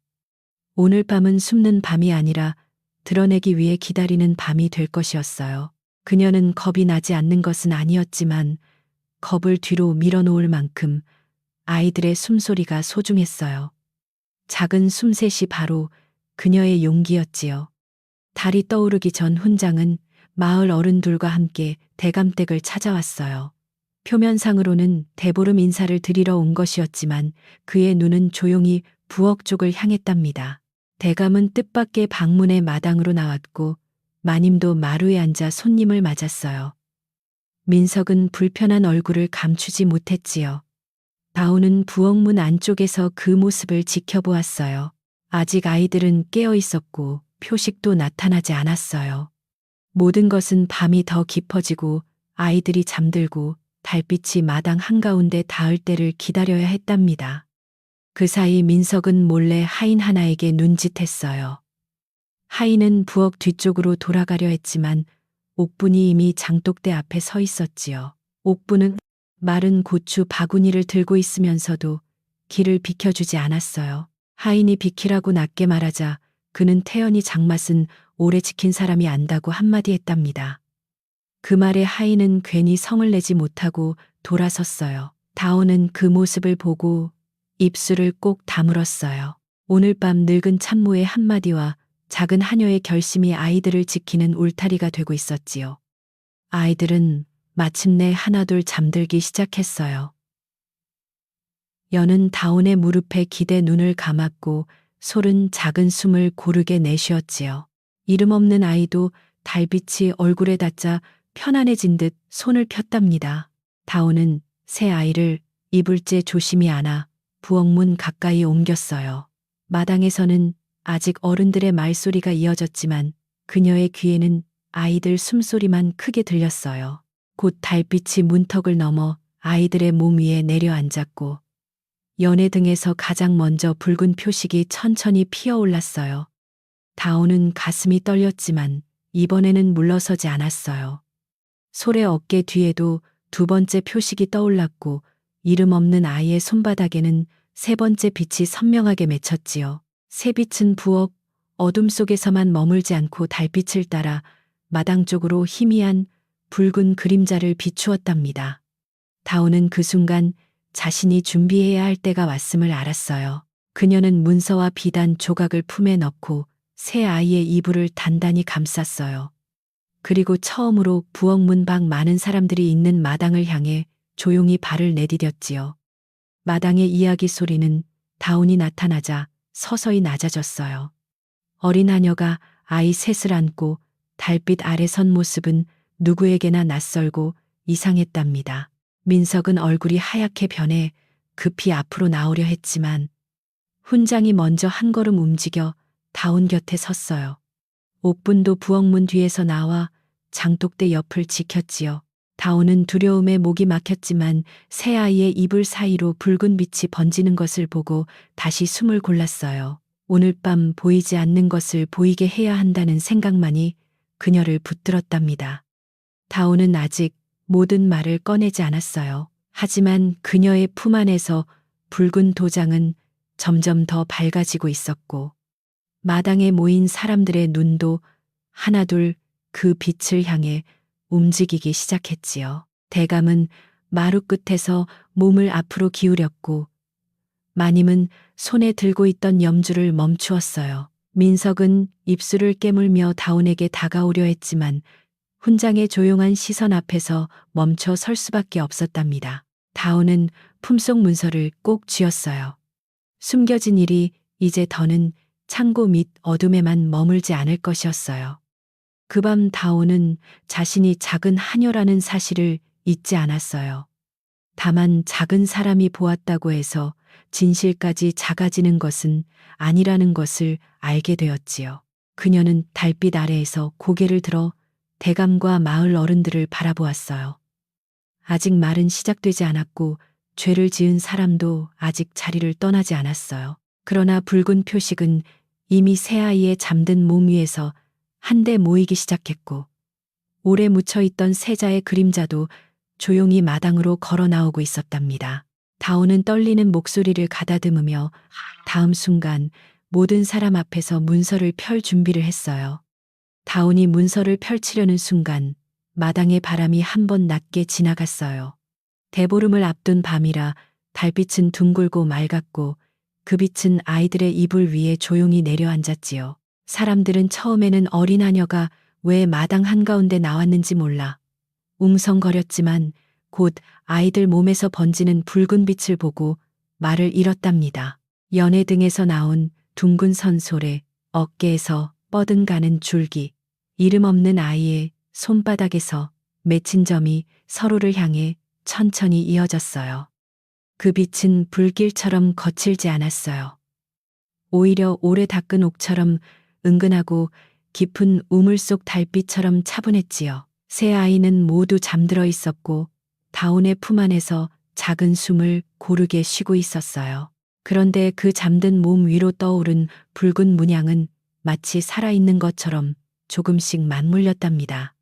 오늘 밤은 숨는 밤이 아니라 드러내기 위해 기다리는 밤이 될 것이었어요. 그녀는 겁이 나지 않는 것은 아니었지만 겁을 뒤로 밀어놓을 만큼 아이들의 숨소리가 소중했어요. 작은 숨셋이 바로 그녀의 용기였지요. 달이 떠오르기 전 훈장은 마을 어른들과 함께 대감댁을 찾아왔어요. 표면상으로는 대보름 인사를 드리러 온 것이었지만 그의 눈은 조용히 부엌 쪽을 향했답니다. 대감은 뜻밖의 방문의 마당으로 나왔고 마님도 마루에 앉아 손님을 맞았어요. 민석은 불편한 얼굴을 감추지 못했지요. 다오는 부엌문 안쪽에서 그 모습을 지켜보았어요. 아직 아이들은 깨어 있었고 표식도 나타나지 않았어요. 모든 것은 밤이 더 깊어지고 아이들이 잠들고 달빛이 마당 한가운데 닿을 때를 기다려야 했답니다. 그 사이 민석은 몰래 하인 하나에게 눈짓했어요. 하인은 부엌 뒤쪽으로 돌아가려 했지만 옥분이 이미 장독대 앞에 서 있었지요. 옥분은 마른 고추 바구니를 들고 있으면서도 길을 비켜주지 않았어요. 하인이 비키라고 낮게 말하자 그는 태연히 장맛은 오래 지킨 사람이 안다고 한마디 했답니다. 그 말에 하인은 괜히 성을 내지 못하고 돌아섰어요. 다오는 그 모습을 보고 입술을 꼭 다물었어요. 오늘 밤 늙은 참모의 한마디와 작은 하녀의 결심이 아이들을 지키는 울타리가 되고 있었지요. 아이들은 마침내 하나둘 잠들기 시작했어요. 여는 다온의 무릎에 기대 눈을 감았고 솔은 작은 숨을 고르게 내쉬었지요. 이름 없는 아이도 달빛이 얼굴에 닿자 편안해진 듯 손을 폈답니다. 다온은 새 아이를 이불째 조심히 안아 부엌문 가까이 옮겼어요. 마당에서는 아직 어른들의 말소리가 이어졌지만 그녀의 귀에는 아이들 숨소리만 크게 들렸어요. 곧 달빛이 문턱을 넘어 아이들의 몸 위에 내려앉았고 연애 등에서 가장 먼저 붉은 표식이 천천히 피어올랐어요. 다오는 가슴이 떨렸지만 이번에는 물러서지 않았어요. 솔의 어깨 뒤에도 두 번째 표식이 떠올랐고 이름 없는 아이의 손바닥에는 세 번째 빛이 선명하게 맺혔지요. 새 빛은 부엌 어둠 속에서만 머물지 않고 달빛을 따라 마당 쪽으로 희미한 붉은 그림자를 비추었답니다. 다오는 그 순간 자신이 준비해야 할 때가 왔음을 알았어요. 그녀는 문서와 비단 조각을 품에 넣고 새 아이의 이불을 단단히 감쌌어요. 그리고 처음으로 부엌 문 밖 많은 사람들이 있는 마당을 향해 조용히 발을 내디뎠지요. 마당의 이야기 소리는 다운이 나타나자 서서히 낮아졌어요. 어린 하녀가 아이 셋을 안고 달빛 아래 선 모습은 누구에게나 낯설고 이상했답니다. 민석은 얼굴이 하얗게 변해 급히 앞으로 나오려 했지만 훈장이 먼저 한 걸음 움직여 다운 곁에 섰어요. 옥분도 부엌문 뒤에서 나와 장독대 옆을 지켰지요. 다운은 두려움에 목이 막혔지만 새 아이의 이불 사이로 붉은 빛이 번지는 것을 보고 다시 숨을 골랐어요. 오늘 밤 보이지 않는 것을 보이게 해야 한다는 생각만이 그녀를 붙들었답니다. 다운은 아직 모든 말을 꺼내지 않았어요. 하지만 그녀의 품 안에서 붉은 도장은 점점 더 밝아지고 있었고 마당에 모인 사람들의 눈도 하나둘 그 빛을 향해 움직이기 시작했지요. 대감은 마루 끝에서 몸을 앞으로 기울였고 마님은 손에 들고 있던 염주를 멈추었어요. 민석은 입술을 깨물며 다운에게 다가오려 했지만 훈장의 조용한 시선 앞에서 멈춰 설 수밖에 없었답니다. 다운은 품속 문서를 꼭 쥐었어요. 숨겨진 일이 이제 더는 창고 밑 어둠에만 머물지 않을 것이었어요. 그 밤 다온은 자신이 작은 하녀라는 사실을 잊지 않았어요. 다만 작은 사람이 보았다고 해서 진실까지 작아지는 것은 아니라는 것을 알게 되었지요. 그녀는 달빛 아래에서 고개를 들어 대감과 마을 어른들을 바라보았어요. 아직 말은 시작되지 않았고 죄를 지은 사람도 아직 자리를 떠나지 않았어요. 그러나 붉은 표식은 이미 새아이의 잠든 몸 위에서 한데 모이기 시작했고 오래 묻혀있던 세자의 그림자도 조용히 마당으로 걸어 나오고 있었답니다. 다오는 떨리는 목소리를 가다듬으며 다음 순간 모든 사람 앞에서 문서를 펼 준비를 했어요. 다온이 문서를 펼치려는 순간 마당의 바람이 한 번 낮게 지나갔어요. 대보름을 앞둔 밤이라 달빛은 둥글고 맑았고 그 빛은 아이들의 이불 위에 조용히 내려앉았지요. 사람들은 처음에는 어린 하녀가 왜 마당 한가운데 나왔는지 몰라 웅성거렸지만 곧 아이들 몸에서 번지는 붉은 빛을 보고 말을 잃었답니다. 연애 등에서 나온 둥근 선솔에 어깨에서 뻗은가는 줄기, 이름 없는 아이의 손바닥에서 맺힌 점이 서로를 향해 천천히 이어졌어요. 그 빛은 불길처럼 거칠지 않았어요. 오히려 오래 닦은 옥처럼 은근하고 깊은 우물 속 달빛처럼 차분했지요. 세 아이는 모두 잠들어 있었고 다온의 품 안에서 작은 숨을 고르게 쉬고 있었어요. 그런데 그 잠든 몸 위로 떠오른 붉은 문양은 마치 살아있는 것처럼 조금씩 맞물렸답니다.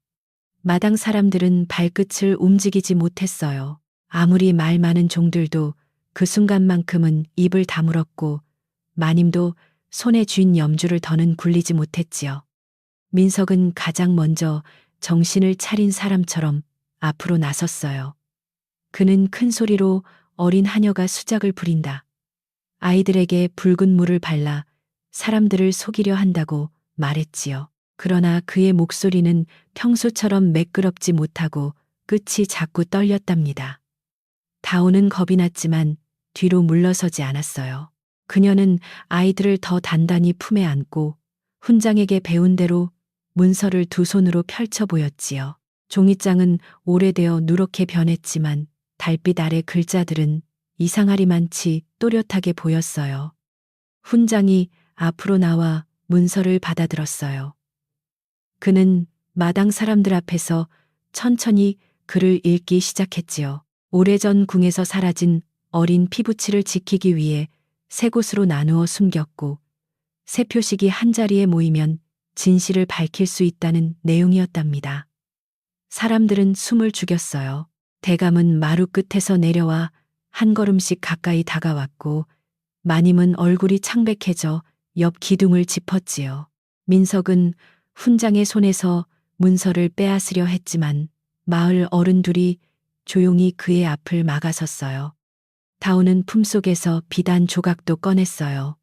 마당 사람들은 발끝을 움직이지 못했어요. 아무리 말 많은 종들도 그 순간만큼은 입을 다물었고 마님도 손에 쥔 염주를 더는 굴리지 못했지요. 민석은 가장 먼저 정신을 차린 사람처럼 앞으로 나섰어요. 그는 큰 소리로 어린 하녀가 수작을 부린다. 아이들에게 붉은 물을 발라 사람들을 속이려 한다고 말했지요. 그러나 그의 목소리는 평소처럼 매끄럽지 못하고 끝이 자꾸 떨렸답니다. 다오는 겁이 났지만 뒤로 물러서지 않았어요. 그녀는 아이들을 더 단단히 품에 안고 훈장에게 배운 대로 문서를 두 손으로 펼쳐 보였지요. 종이장은 오래되어 누렇게 변했지만 달빛 아래 글자들은 이상하리만치 또렷하게 보였어요. 훈장이 앞으로 나와 문서를 받아들었어요. 그는 마당 사람들 앞에서 천천히 글을 읽기 시작했지요. 오래전 궁에서 사라진 어린 피부치를 지키기 위해 세 곳으로 나누어 숨겼고 세 표식이 한자리에 모이면 진실을 밝힐 수 있다는 내용이었답니다. 사람들은 숨을 죽였어요. 대감은 마루 끝에서 내려와 한 걸음씩 가까이 다가왔고 마님은 얼굴이 창백해져 옆 기둥을 짚었지요. 민석은 훈장의 손에서 문서를 빼앗으려 했지만 마을 어른들이 조용히 그의 앞을 막아섰어요. 다오는 품속에서 비단 조각도 꺼냈어요.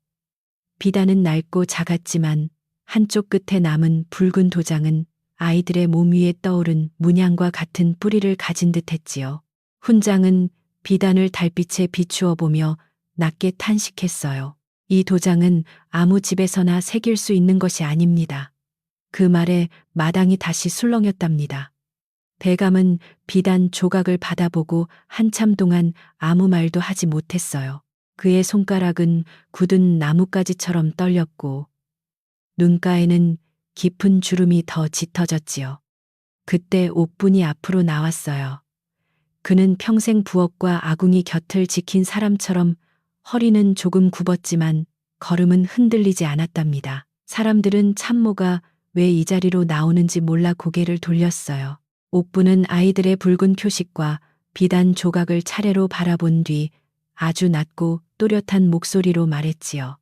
비단은 낡고 작았지만 한쪽 끝에 남은 붉은 도장은 아이들의 몸 위에 떠오른 문양과 같은 뿌리를 가진 듯했지요. 훈장은 비단을 달빛에 비추어 보며 낮게 탄식했어요. 이 도장은 아무 집에서나 새길 수 있는 것이 아닙니다. 그 말에 마당이 다시 술렁였답니다. 대감은 비단 조각을 받아보고 한참 동안 아무 말도 하지 못했어요. 그의 손가락은 굳은 나뭇가지처럼 떨렸고 눈가에는 깊은 주름이 더 짙어졌지요. 그때 옥분이 앞으로 나왔어요. 그는 평생 부엌과 아궁이 곁을 지킨 사람처럼 허리는 조금 굽었지만 걸음은 흔들리지 않았답니다. 사람들은 참모가 왜 이 자리로 나오는지 몰라 고개를 돌렸어요. 옥분은 아이들의 붉은 표식과 비단 조각을 차례로 바라본 뒤 아주 낮고 또렷한 목소리로 말했지요.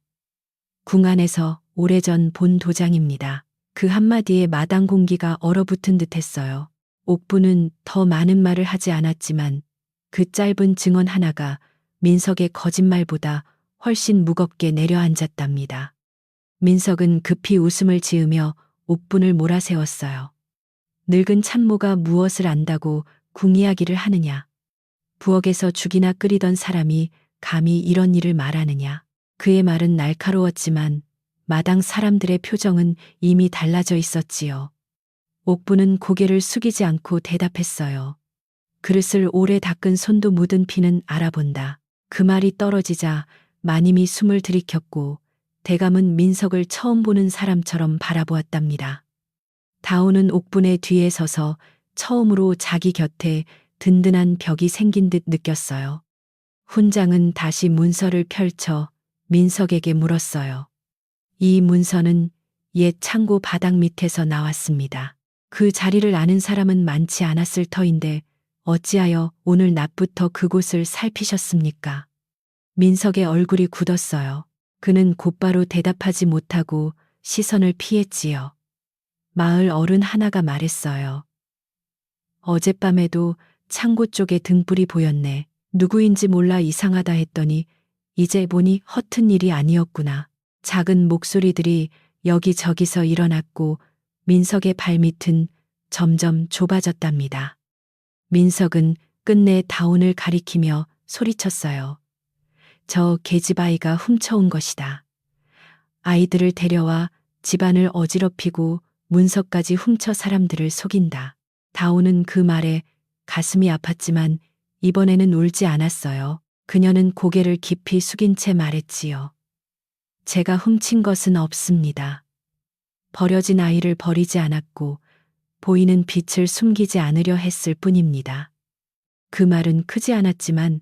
궁 안에서 오래전 본 도장입니다. 그 한마디에 마당 공기가 얼어붙은 듯했어요. 옥분은 더 많은 말을 하지 않았지만 그 짧은 증언 하나가 민석의 거짓말보다 훨씬 무겁게 내려앉았답니다. 민석은 급히 웃음을 지으며 옥분을 몰아세웠어요. 늙은 참모가 무엇을 안다고 궁 이야기를 하느냐. 부엌에서 죽이나 끓이던 사람이 감히 이런 일을 말하느냐. 그의 말은 날카로웠지만 마당 사람들의 표정은 이미 달라져 있었지요. 옥분은 고개를 숙이지 않고 대답했어요. 그릇을 오래 닦은 손도 묻은 피는 알아본다. 그 말이 떨어지자 마님이 숨을 들이켰고 대감은 민석을 처음 보는 사람처럼 바라보았답니다. 다오는 옥분의 뒤에 서서 처음으로 자기 곁에 든든한 벽이 생긴 듯 느꼈어요. 훈장은 다시 문서를 펼쳐 민석에게 물었어요. 이 문서는 옛 창고 바닥 밑에서 나왔습니다. 그 자리를 아는 사람은 많지 않았을 터인데 어찌하여 오늘 낮부터 그곳을 살피셨습니까? 민석의 얼굴이 굳었어요. 그는 곧바로 대답하지 못하고 시선을 피했지요. 마을 어른 하나가 말했어요. 어젯밤에도 창고 쪽에 등불이 보였네. 누구인지 몰라 이상하다 했더니 이제 보니 허튼 일이 아니었구나. 작은 목소리들이 여기저기서 일어났고 민석의 발밑은 점점 좁아졌답니다. 민석은 끝내 다온을 가리키며 소리쳤어요. 저 계집아이가 훔쳐온 것이다. 아이들을 데려와 집안을 어지럽히고 문서까지 훔쳐 사람들을 속인다. 다오는 그 말에 가슴이 아팠지만 이번에는 울지 않았어요. 그녀는 고개를 깊이 숙인 채 말했지요. 제가 훔친 것은 없습니다. 버려진 아이를 버리지 않았고 보이는 빛을 숨기지 않으려 했을 뿐입니다. 그 말은 크지 않았지만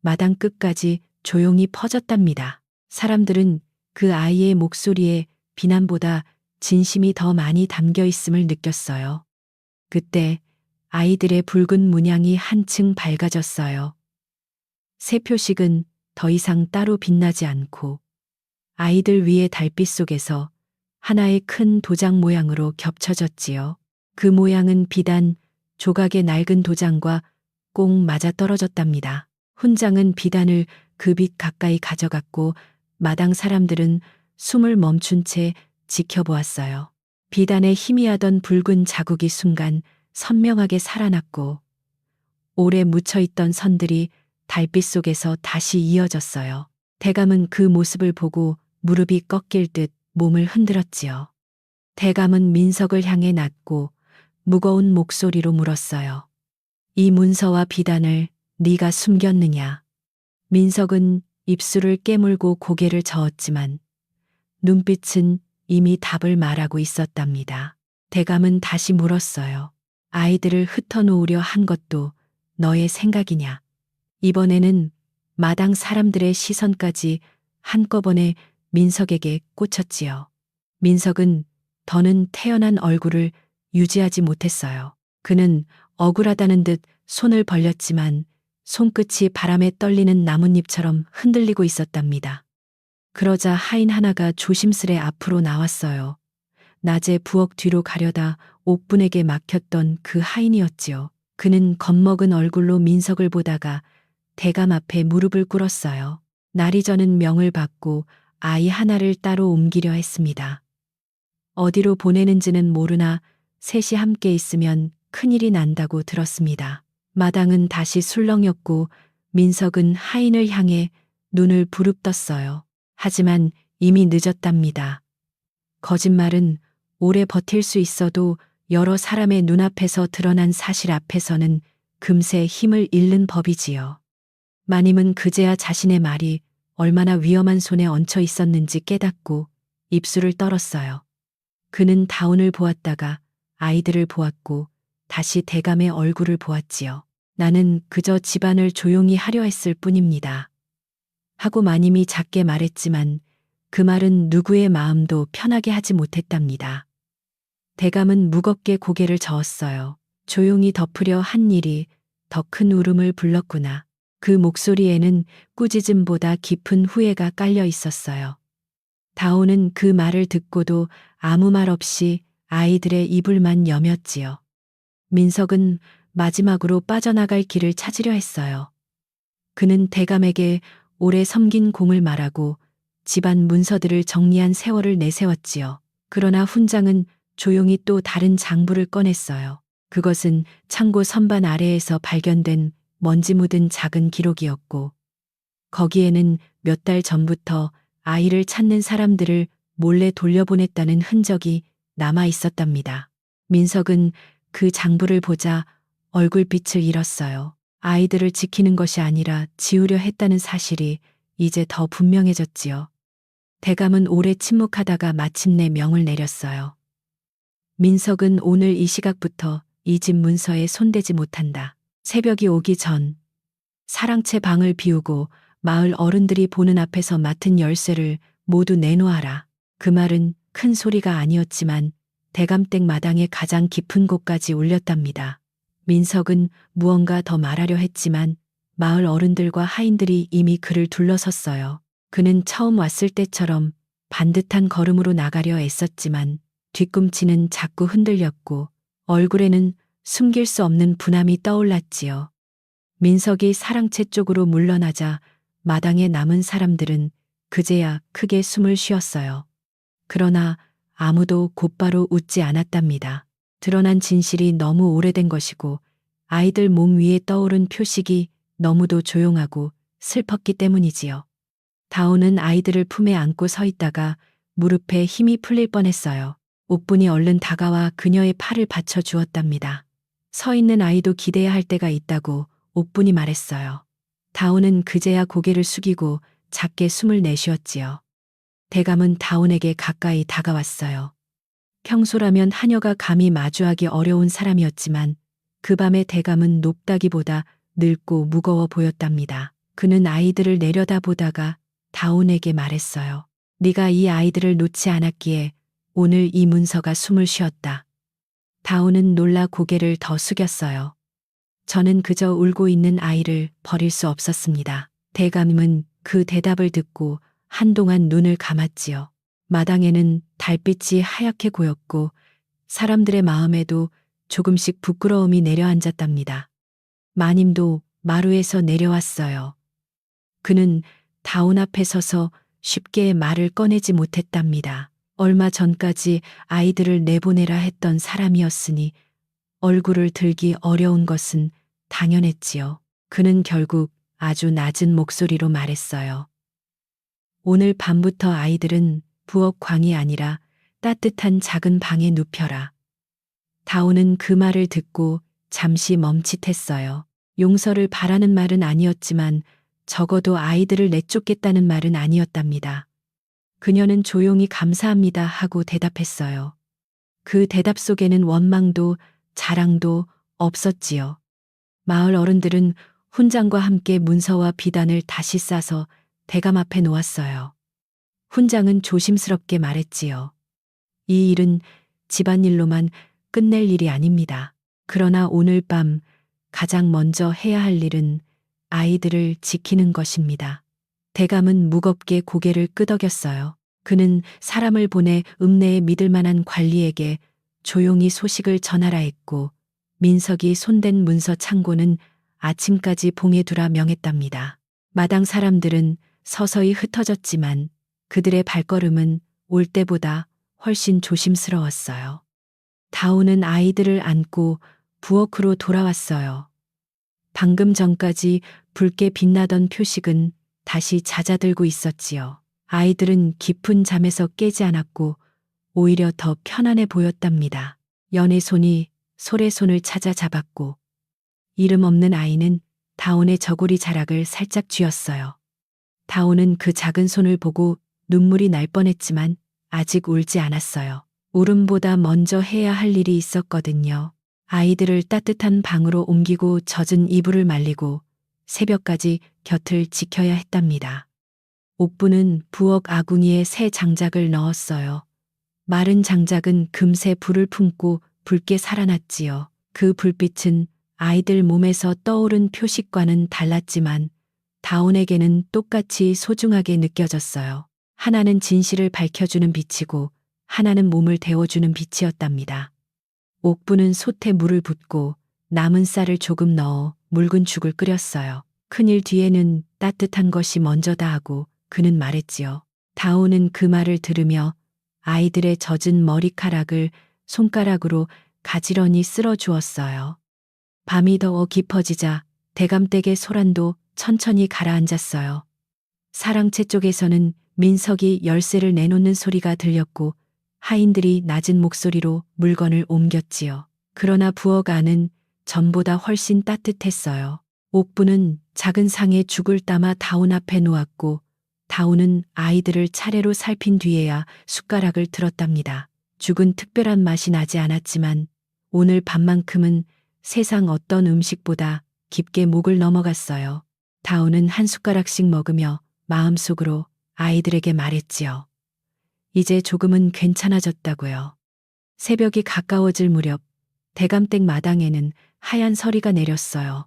마당 끝까지 조용히 퍼졌답니다. 사람들은 그 아이의 목소리에 비난보다 진심이 더 많이 담겨 있음을 느꼈어요. 그때 아이들의 붉은 문양이 한층 밝아졌어요. 새 표식은 더 이상 따로 빛나지 않고 아이들 위의 달빛 속에서 하나의 큰 도장 모양으로 겹쳐졌지요. 그 모양은 비단 조각의 낡은 도장과 꼭 맞아 떨어졌답니다. 훈장은 비단을 그 빛 가까이 가져갔고 마당 사람들은 숨을 멈춘 채 지켜보았어요. 비단에 희미하던 붉은 자국이 순간 선명하게 살아났고 오래 묻혀있던 선들이 달빛 속에서 다시 이어졌어요. 대감은 그 모습을 보고 무릎이 꺾일 듯 몸을 흔들었지요. 대감은 민석을 향해 낮고 무거운 목소리로 물었어요. 이 문서와 비단을 네가 숨겼느냐? 민석은 입술을 깨물고 고개를 저었지만 눈빛은 이미 답을 말하고 있었답니다. 대감은 다시 물었어요. 아이들을 흩어놓으려 한 것도 너의 생각이냐? 이번에는 마당 사람들의 시선까지 한꺼번에 민석에게 꽂혔지요. 민석은 더는 태연한 얼굴을 유지하지 못했어요. 그는 억울하다는 듯 손을 벌렸지만 손끝이 바람에 떨리는 나뭇잎처럼 흔들리고 있었답니다. 그러자 하인 하나가 조심스레 앞으로 나왔어요. 낮에 부엌 뒤로 가려다 옥분에게 막혔던 그 하인이었지요. 그는 겁먹은 얼굴로 민석을 보다가 대감 앞에 무릎을 꿇었어요. 날이 저는 명을 받고 아이 하나를 따로 옮기려 했습니다. 어디로 보내는지는 모르나 셋이 함께 있으면 큰일이 난다고 들었습니다. 마당은 다시 술렁였고 민석은 하인을 향해 눈을 부릅떴어요. 하지만 이미 늦었답니다. 거짓말은 오래 버틸 수 있어도 여러 사람의 눈앞에서 드러난 사실 앞에서는 금세 힘을 잃는 법이지요. 마님은 그제야 자신의 말이 얼마나 위험한 손에 얹혀 있었는지 깨닫고 입술을 떨었어요. 그는 다운을 보았다가 아이들을 보았고 다시 대감의 얼굴을 보았지요. 나는 그저 집안을 조용히 하려 했을 뿐입니다. 하고 마님이 작게 말했지만 그 말은 누구의 마음도 편하게 하지 못했답니다. 대감은 무겁게 고개를 저었어요. 조용히 덮으려 한 일이 더 큰 울음을 불렀구나. 그 목소리에는 꾸짖음보다 깊은 후회가 깔려 있었어요. 다오는 그 말을 듣고도 아무 말 없이 아이들의 이불만 여몄지요. 민석은 마지막으로 빠져나갈 길을 찾으려 했어요. 그는 대감에게 오래 섬긴 공을 말하고 집안 문서들을 정리한 세월을 내세웠지요. 그러나 훈장은 조용히 또 다른 장부를 꺼냈어요. 그것은 창고 선반 아래에서 발견된 먼지 묻은 작은 기록이었고 거기에는 몇 달 전부터 아이를 찾는 사람들을 몰래 돌려보냈다는 흔적이 남아 있었답니다. 민석은 그 장부를 보자 얼굴빛을 잃었어요. 아이들을 지키는 것이 아니라 지우려 했다는 사실이 이제 더 분명해졌지요. 대감은 오래 침묵하다가 마침내 명을 내렸어요. 민석은 오늘 이 시각부터 이 집 문서에 손대지 못한다. 새벽이 오기 전 사랑채 방을 비우고 마을 어른들이 보는 앞에서 맡은 열쇠를 모두 내놓아라. 그 말은 큰 소리가 아니었지만 대감댁 마당의 가장 깊은 곳까지 울렸답니다. 민석은 무언가 더 말하려 했지만 마을 어른들과 하인들이 이미 그를 둘러섰어요. 그는 처음 왔을 때처럼 반듯한 걸음으로 나가려 애썼지만 뒤꿈치는 자꾸 흔들렸고 얼굴에는 숨길 수 없는 분함이 떠올랐지요. 민석이 사랑채 쪽으로 물러나자 마당에 남은 사람들은 그제야 크게 숨을 쉬었어요. 그러나 아무도 곧바로 웃지 않았답니다. 드러난 진실이 너무 오래된 것이고 아이들 몸 위에 떠오른 표식이 너무도 조용하고 슬펐기 때문이지요. 다오는 아이들을 품에 안고 서 있다가 무릎에 힘이 풀릴 뻔했어요. 옥분이 얼른 다가와 그녀의 팔을 받쳐 주었답니다. 서 있는 아이도 기대야 할 때가 있다고 옥분이 말했어요. 다오는 그제야 고개를 숙이고 작게 숨을 내쉬었지요. 대감은 다온에게 가까이 다가왔어요. 평소라면 하녀가 감히 마주하기 어려운 사람이었지만 그 밤의 대감은 높다기보다 늙고 무거워 보였답니다. 그는 아이들을 내려다보다가 다온에게 말했어요. 네가 이 아이들을 놓지 않았기에 오늘 이 문서가 숨을 쉬었다. 다온은 놀라 고개를 더 숙였어요. 저는 그저 울고 있는 아이를 버릴 수 없었습니다. 대감은 그 대답을 듣고 한동안 눈을 감았지요. 마당에는 달빛이 하얗게 고였고 사람들의 마음에도 조금씩 부끄러움이 내려앉았답니다. 마님도 마루에서 내려왔어요. 그는 다운 앞에 서서 쉽게 말을 꺼내지 못했답니다. 얼마 전까지 아이들을 내보내라 했던 사람이었으니 얼굴을 들기 어려운 것은 당연했지요. 그는 결국 아주 낮은 목소리로 말했어요. 오늘 밤부터 아이들은 부엌 광이 아니라 따뜻한 작은 방에 눕혀라. 다오는 그 말을 듣고 잠시 멈칫했어요. 용서를 바라는 말은 아니었지만 적어도 아이들을 내쫓겠다는 말은 아니었답니다. 그녀는 조용히 감사합니다 하고 대답했어요. 그 대답 속에는 원망도 자랑도 없었지요. 마을 어른들은 훈장과 함께 문서와 비단을 다시 싸서 대감 앞에 놓았어요. 훈장은 조심스럽게 말했지요. 이 일은 집안일로만 끝낼 일이 아닙니다. 그러나 오늘 밤 가장 먼저 해야 할 일은 아이들을 지키는 것입니다. 대감은 무겁게 고개를 끄덕였어요. 그는 사람을 보내 읍내에 믿을 만한 관리에게 조용히 소식을 전하라 했고, 민석이 손댄 문서 창고는 아침까지 봉해두라 명했답니다. 마당 사람들은 서서히 흩어졌지만 그들의 발걸음은 올 때보다 훨씬 조심스러웠어요. 다오는 아이들을 안고 부엌으로 돌아왔어요. 방금 전까지 붉게 빛나던 표식은 다시 잦아들고 있었지요. 아이들은 깊은 잠에서 깨지 않았고 오히려 더 편안해 보였답니다. 연의 손이 솔의 손을 찾아 잡았고 이름 없는 아이는 다온의 저고리 자락을 살짝 쥐었어요. 다온은 그 작은 손을 보고 눈물이 날 뻔했지만 아직 울지 않았어요. 울음보다 먼저 해야 할 일이 있었거든요. 아이들을 따뜻한 방으로 옮기고 젖은 이불을 말리고 새벽까지 곁을 지켜야 했답니다. 옥부는 부엌 아궁이에 새 장작을 넣었어요. 마른 장작은 금세 불을 품고 붉게 살아났지요. 그 불빛은 아이들 몸에서 떠오른 표식과는 달랐지만 다온에게는 똑같이 소중하게 느껴졌어요. 하나는 진실을 밝혀주는 빛이고 하나는 몸을 데워주는 빛이었답니다. 옥부는 솥에 물을 붓고 남은 쌀을 조금 넣어 묽은 죽을 끓였어요. 큰일 뒤에는 따뜻한 것이 먼저다 하고 그는 말했지요. 다오는 그 말을 들으며 아이들의 젖은 머리카락을 손가락으로 가지런히 쓸어 주었어요. 밤이 더 깊어지자 대감댁의 소란도 천천히 가라앉았어요. 사랑채 쪽에서는 민석이 열쇠를 내놓는 소리가 들렸고 하인들이 낮은 목소리로 물건을 옮겼지요. 그러나 부엌 안은 전보다 훨씬 따뜻했어요. 옥부는 작은 상에 죽을 담아 다온 앞에 놓았고 다온은 아이들을 차례로 살핀 뒤에야 숟가락을 들었답니다. 죽은 특별한 맛이 나지 않았지만 오늘 밤만큼은 세상 어떤 음식보다 깊게 목을 넘어갔어요. 다온은 한 숟가락씩 먹으며 마음속으로 아이들에게 말했지요. 이제 조금은 괜찮아졌다고요. 새벽이 가까워질 무렵 대감댁 마당에는 하얀 서리가 내렸어요.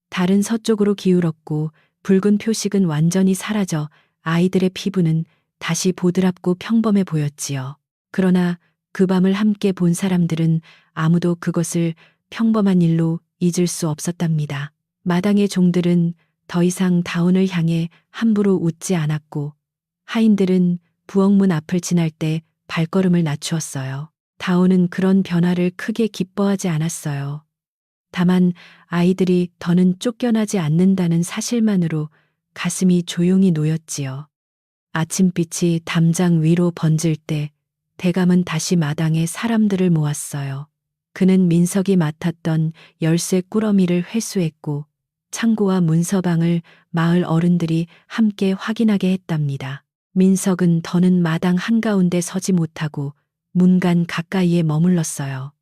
달은 서쪽으로 기울었고 붉은 표식은 완전히 사라져 아이들의 피부는 다시 보드랍고 평범해 보였지요. 그러나 그 밤을 함께 본 사람들은 아무도 그것을 평범한 일로 잊을 수 없었답니다. 마당의 종들은 더 이상 다온을 향해 함부로 웃지 않았고 하인들은 부엌문 앞을 지날 때 발걸음을 낮추었어요. 다온은 그런 변화를 크게 기뻐하지 않았어요. 다만 아이들이 더는 쫓겨나지 않는다는 사실만으로 가슴이 조용히 놓였지요. 아침빛이 담장 위로 번질 때 대감은 다시 마당에 사람들을 모았어요. 그는 민석이 맡았던 열쇠 꾸러미를 회수했고 창고와 문서방을 마을 어른들이 함께 확인하게 했답니다. 민석은 더는 마당 한가운데 서지 못하고 문간 가까이에 머물렀어요.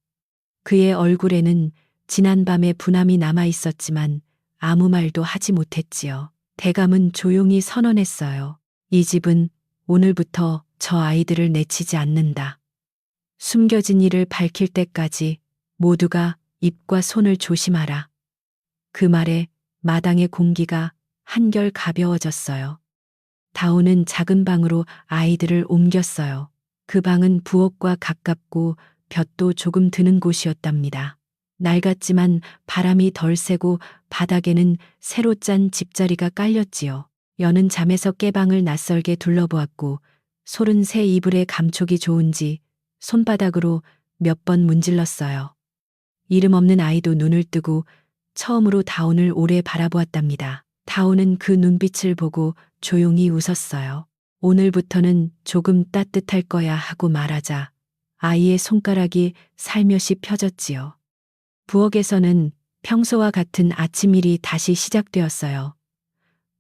그의 얼굴에는 지난밤의 분함이 남아 있었지만 아무 말도 하지 못했지요. 대감은 조용히 선언했어요. 이 집은 오늘부터 저 아이들을 내치지 않는다. 숨겨진 일을 밝힐 때까지 모두가 입과 손을 조심하라. 그 말에 마당의 공기가 한결 가벼워졌어요. 다오는 작은 방으로 아이들을 옮겼어요. 그 방은 부엌과 가깝고 볕도 조금 드는 곳이었답니다. 낡았지만 바람이 덜 세고 바닥에는 새로 짠 집자리가 깔렸지요. 여는 잠에서 깨방을 낯설게 둘러보았고 솔은 새 이불에 감촉이 좋은지 손바닥으로 몇 번 문질렀어요. 이름 없는 아이도 눈을 뜨고 처음으로 다온을 오래 바라보았답니다. 다온은 그 눈빛을 보고 조용히 웃었어요. 오늘부터는 조금 따뜻할 거야 하고 말하자 아이의 손가락이 살며시 펴졌지요. 부엌에서는 평소와 같은 아침일이 다시 시작되었어요.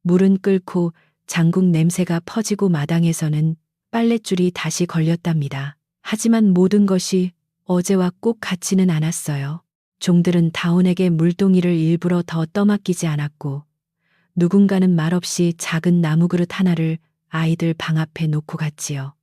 물은 끓고 장국 냄새가 퍼지고 마당에서는 빨랫줄이 다시 걸렸답니다. 하지만 모든 것이 어제와 꼭 같지는 않았어요. 종들은 다온에게 물동이를 일부러 더 떠맡기지 않았고 누군가는 말없이 작은 나무 그릇 하나를 아이들 방 앞에 놓고 갔지요.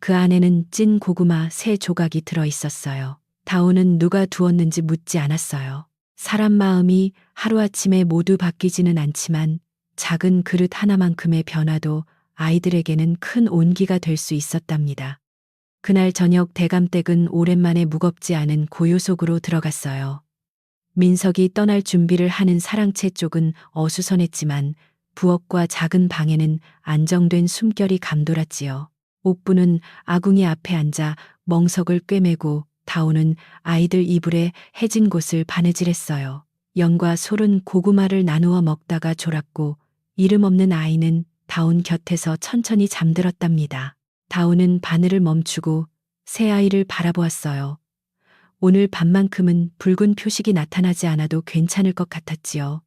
그 안에는 찐 고구마 3 조각이 들어 있었어요. 다온은 누가 두었는지 묻지 않았어요. 사람 마음이 하루아침에 모두 바뀌지는 않지만 작은 그릇 하나만큼의 변화도 아이들에게는 큰 온기가 될 수 있었답니다. 그날 저녁 대감댁은 오랜만에 무겁지 않은 고요 속으로 들어갔어요. 민석이 떠날 준비를 하는 사랑채 쪽은 어수선했지만 부엌과 작은 방에는 안정된 숨결이 감돌았지요. 옥부는 아궁이 앞에 앉아 멍석을 꿰매고 다오는 아이들 이불에 해진 곳을 바느질했어요. 영과 솔은 고구마를 나누어 먹다가 졸았고 이름 없는 아이는 다온 곁에서 천천히 잠들었답니다. 다오는 바늘을 멈추고 새 아이를 바라보았어요. 오늘 밤만큼은 붉은 표식이 나타나지 않아도 괜찮을 것 같았지요.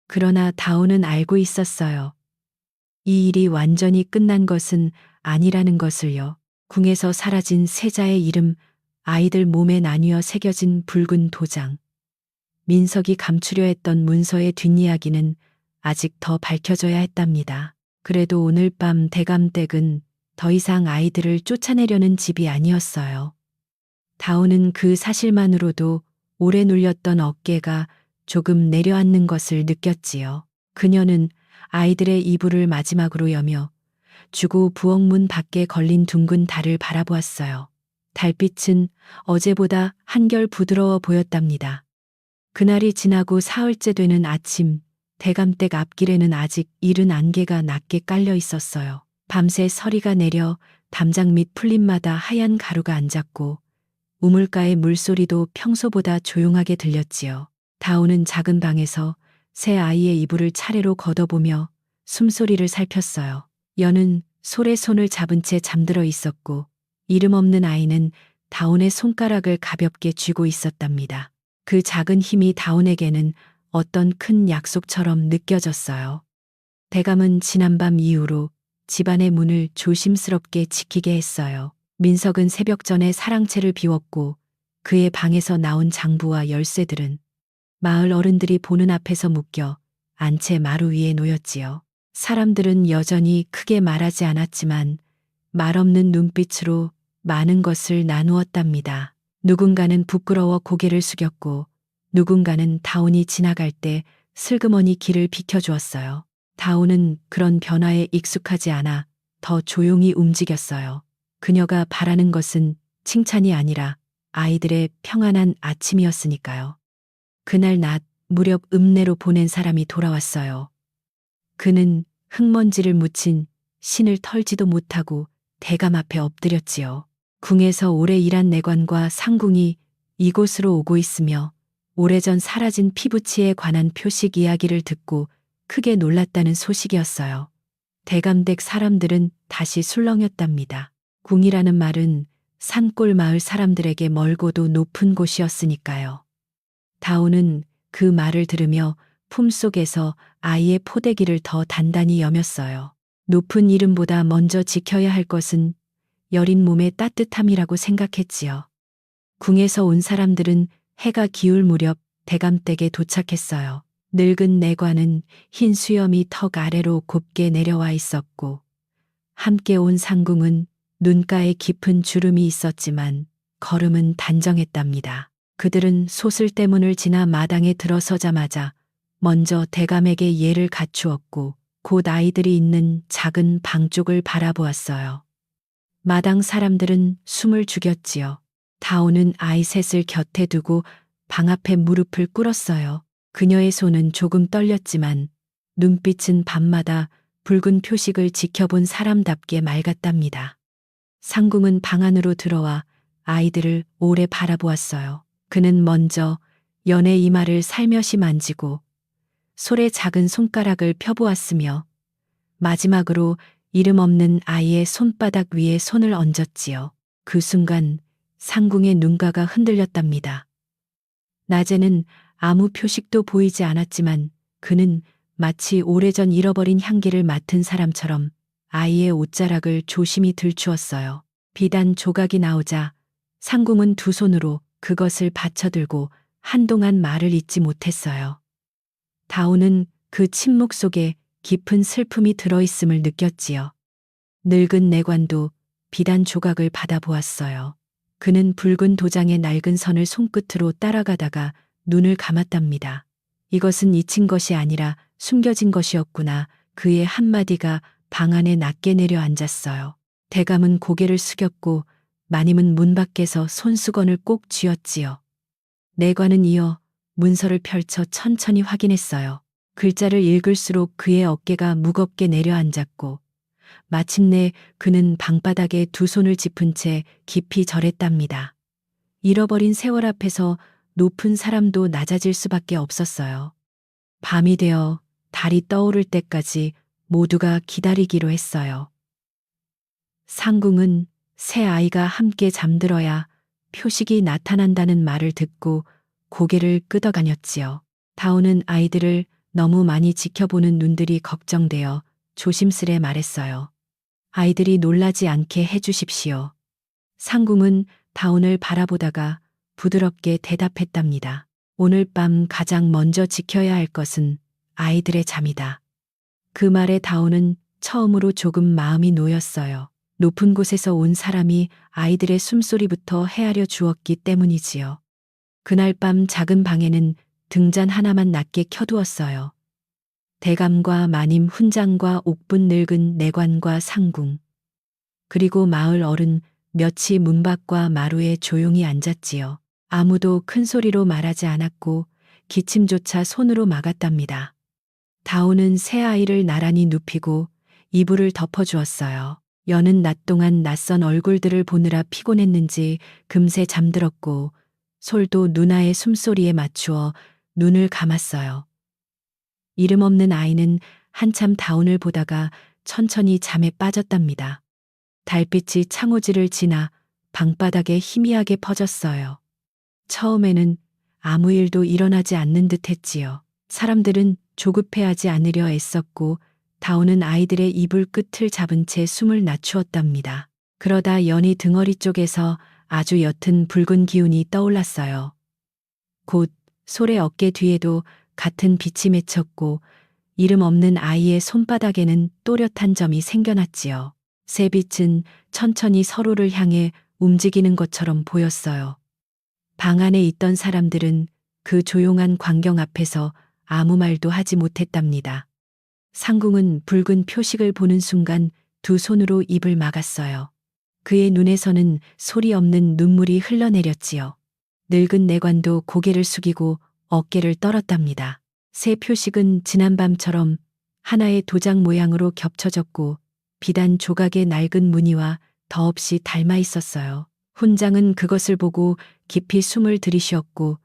그러나 다오는 알고 있었어요. 이 일이 완전히 끝난 것은 아니라는 것을요. 궁에서 사라진 세자의 이름, 아이들 몸에 나뉘어 새겨진 붉은 도장, 민석이 감추려 했던 문서의 뒷이야기는 아직 더 밝혀져야 했답니다. 그래도 오늘 밤 대감댁은 더 이상 아이들을 쫓아내려는 집이 아니었어요. 다오는 그 사실만으로도 오래 눌렸던 어깨가 조금 내려앉는 것을 느꼈지요. 그녀는 아이들의 이불을 마지막으로 여며 주고 부엌문 밖에 걸린 둥근 달을 바라보았어요. 달빛은 어제보다 한결 부드러워 보였답니다. 그날이 지나고 사흘째 되는 아침, 대감댁 앞길에는 아직 이른 안개가 낮게 깔려 있었어요. 밤새 서리가 내려 담장 밑 풀잎마다 하얀 가루가 앉았고 우물가의 물소리도 평소보다 조용하게 들렸지요. 다오는 작은 방에서 새 아이의 이불을 차례로 걷어보며 숨소리를 살폈어요. 여는 솔의 손을 잡은 채 잠들어 있었고 이름 없는 아이는 다온의 손가락을 가볍게 쥐고 있었답니다. 그 작은 힘이 다온에게는 어떤 큰 약속처럼 느껴졌어요. 대감은 지난밤 이후로 집안의 문을 조심스럽게 지키게 했어요. 민석은 새벽 전에 사랑채를 비웠고 그의 방에서 나온 장부와 열쇠들은 마을 어른들이 보는 앞에서 묶여 안채 마루 위에 놓였지요. 사람들은 여전히 크게 말하지 않았지만 말없는 눈빛으로 많은 것을 나누었답니다. 누군가는 부끄러워 고개를 숙였고 누군가는 다온이 지나갈 때 슬그머니 길을 비켜주었어요. 다온은 그런 변화에 익숙하지 않아 더 조용히 움직였어요. 그녀가 바라는 것은 칭찬이 아니라 아이들의 평안한 아침이었으니까요. 그날 낮 무렵 읍내로 보낸 사람이 돌아왔어요. 그는 흙먼지를 묻힌 신을 털지도 못하고 대감 앞에 엎드렸지요. 궁에서 오래 일한 내관과 상궁이 이곳으로 오고 있으며 오래전 사라진 피부치에 관한 표식 이야기를 듣고 크게 놀랐다는 소식이었어요. 대감댁 사람들은 다시 술렁였답니다. 궁이라는 말은 산골 마을 사람들에게 멀고도 높은 곳이었으니까요. 다오는 그 말을 들으며 품속에서 아이의 포대기를 더 단단히 여몄어요. 높은 이름보다 먼저 지켜야 할 것은 여린 몸의 따뜻함이라고 생각했지요. 궁에서 온 사람들은 해가 기울 무렵 대감댁에 도착했어요. 늙은 내관은 흰 수염이 턱 아래로 곱게 내려와 있었고 함께 온 상궁은 눈가에 깊은 주름이 있었지만 걸음은 단정했답니다. 그들은 소슬대문을 지나 마당에 들어서자마자 먼저 대감에게 예를 갖추었고 곧 아이들이 있는 작은 방 쪽을 바라보았어요. 마당 사람들은 숨을 죽였지요. 다오는 아이 셋을 곁에 두고 방 앞에 무릎을 꿇었어요. 그녀의 손은 조금 떨렸지만 눈빛은 밤마다 붉은 표식을 지켜본 사람답게 맑았답니다. 상궁은 방 안으로 들어와 아이들을 오래 바라보았어요. 그는 먼저 연의 이마를 살며시 만지고 솔의 작은 손가락을 펴보았으며 마지막으로 이름 없는 아이의 손바닥 위에 손을 얹었지요. 그 순간 상궁의 눈가가 흔들렸답니다. 낮에는 아무 표식도 보이지 않았지만 그는 마치 오래전 잃어버린 향기를 맡은 사람처럼 아이의 옷자락을 조심히 들추었어요. 비단 조각이 나오자 상궁은 두 손으로 그것을 받쳐들고 한동안 말을 잇지 못했어요. 다오는 그 침묵 속에 깊은 슬픔이 들어있음을 느꼈지요. 늙은 내관도 비단 조각을 받아보았어요. 그는 붉은 도장의 낡은 선을 손끝으로 따라가다가 눈을 감았답니다. 이것은 잊힌 것이 아니라 숨겨진 것이었구나. 그의 한마디가 방 안에 낮게 내려앉았어요. 대감은 고개를 숙였고 마님은 문 밖에서 손수건을 꼭 쥐었지요. 내관은 이어 문서를 펼쳐 천천히 확인했어요. 글자를 읽을수록 그의 어깨가 무겁게 내려앉았고 마침내 그는 방바닥에 두 손을 짚은 채 깊이 절했답니다. 잃어버린 세월 앞에서 높은 사람도 낮아질 수밖에 없었어요. 밤이 되어 달이 떠오를 때까지 모두가 기다리기로 했어요. 상궁은 새 아이가 함께 잠들어야 표식이 나타난다는 말을 듣고 고개를 끄덕아녔지요. 다오는 아이들을 너무 많이 지켜보는 눈들이 걱정되어 조심스레 말했어요. 아이들이 놀라지 않게 해주십시오. 상궁은 다온을 바라보다가 부드럽게 대답했답니다. 오늘 밤 가장 먼저 지켜야 할 것은 아이들의 잠이다. 그 말에 다온은 처음으로 조금 마음이 놓였어요. 높은 곳에서 온 사람이 아이들의 숨소리부터 헤아려 주었기 때문이지요. 그날 밤 작은 방에는 등잔 하나만 낮게 켜두었어요. 대감과 마님 훈장과 옥분 늙은 내관과 상궁, 그리고 마을 어른 몇이 문밖과 마루에 조용히 앉았지요. 아무도 큰 소리로 말하지 않았고 기침조차 손으로 막았답니다. 다오는 새 아이를 나란히 눕히고 이불을 덮어주었어요. 여는 낮 동안 낯선 얼굴들을 보느라 피곤했는지 금세 잠들었고 솔도 누나의 숨소리에 맞추어 눈을 감았어요. 이름 없는 아이는 한참 다온을 보다가 천천히 잠에 빠졌답니다. 달빛이 창호지를 지나 방바닥에 희미하게 퍼졌어요. 처음에는 아무 일도 일어나지 않는 듯 했지요. 사람들은 조급해하지 않으려 애썼고 다오는 아이들의 이불 끝을 잡은 채 숨을 낮추었답니다. 그러다 연이 등허리 쪽에서 아주 옅은 붉은 기운이 떠올랐어요. 곧 솔의 어깨 뒤에도 같은 빛이 맺혔고 이름 없는 아이의 손바닥에는 또렷한 점이 생겨났지요. 새 빛은 천천히 서로를 향해 움직이는 것처럼 보였어요. 방 안에 있던 사람들은 그 조용한 광경 앞에서 아무 말도 하지 못했답니다. 상궁은 붉은 표식을 보는 순간 두 손으로 입을 막았어요. 그의 눈에서는 소리 없는 눈물이 흘러내렸지요. 늙은 내관도 고개를 숙이고 어깨를 떨었답니다. 새 표식은 지난밤처럼 하나의 도장 모양으로 겹쳐졌고 비단 조각의 낡은 무늬와 더없이 닮아 있었어요. 훈장은 그것을 보고 깊이 숨을 들이쉬었고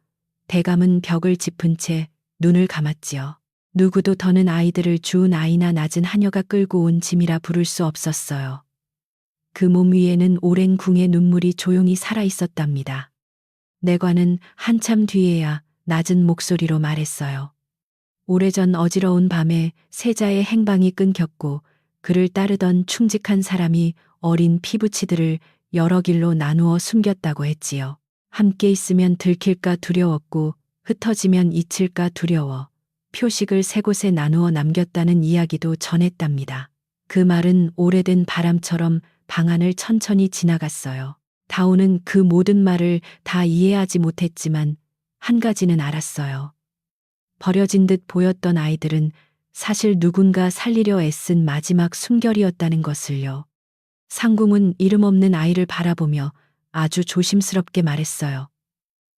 대감은 벽을 짚은 채 눈을 감았지요. 누구도 더는 아이들을 주운 아이나 낮은 하녀가 끌고 온 짐이라 부를 수 없었어요. 그 몸 위에는 오랜 궁의 눈물이 조용히 살아 있었답니다. 내관은 한참 뒤에야 낮은 목소리로 말했어요. 오래전 어지러운 밤에 세자의 행방이 끊겼고 그를 따르던 충직한 사람이 어린 피부치들을 여러 길로 나누어 숨겼다고 했지요. 함께 있으면 들킬까 두려웠고 흩어지면 잊힐까 두려워 표식을 세 곳에 나누어 남겼다는 이야기도 전했답니다. 그 말은 오래된 바람처럼 방안을 천천히 지나갔어요. 다오는 그 모든 말을 다 이해하지 못했지만 한 가지는 알았어요. 버려진 듯 보였던 아이들은 사실 누군가 살리려 애쓴 마지막 숨결이었다는 것을요. 상궁은 이름 없는 아이를 바라보며 아주 조심스럽게 말했어요.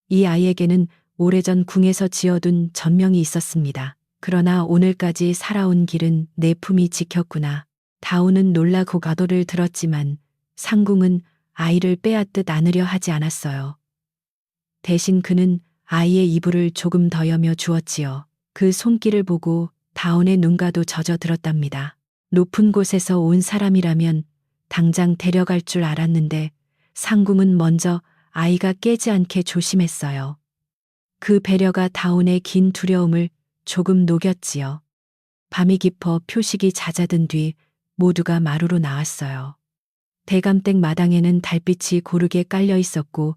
이 아이에게는 오래전 궁에서 지어둔 전명이 있었습니다. 그러나 오늘까지 살아온 길은 내 품이 지켰구나. 다오는 놀라고 가도를 들었지만 상궁은 아이를 빼앗듯 안으려 하지 않았어요. 대신 그는 아이의 이불을 조금 더 여며 주었지요. 그 손길을 보고 다온의 눈가도 젖어들었답니다. 높은 곳에서 온 사람이라면 당장 데려갈 줄 알았는데 상궁은 먼저 아이가 깨지 않게 조심했어요. 그 배려가 다온의 긴 두려움을 조금 녹였지요. 밤이 깊어 표식이 잦아든 뒤 모두가 마루로 나왔어요. 대감댁 마당에는 달빛이 고르게 깔려 있었고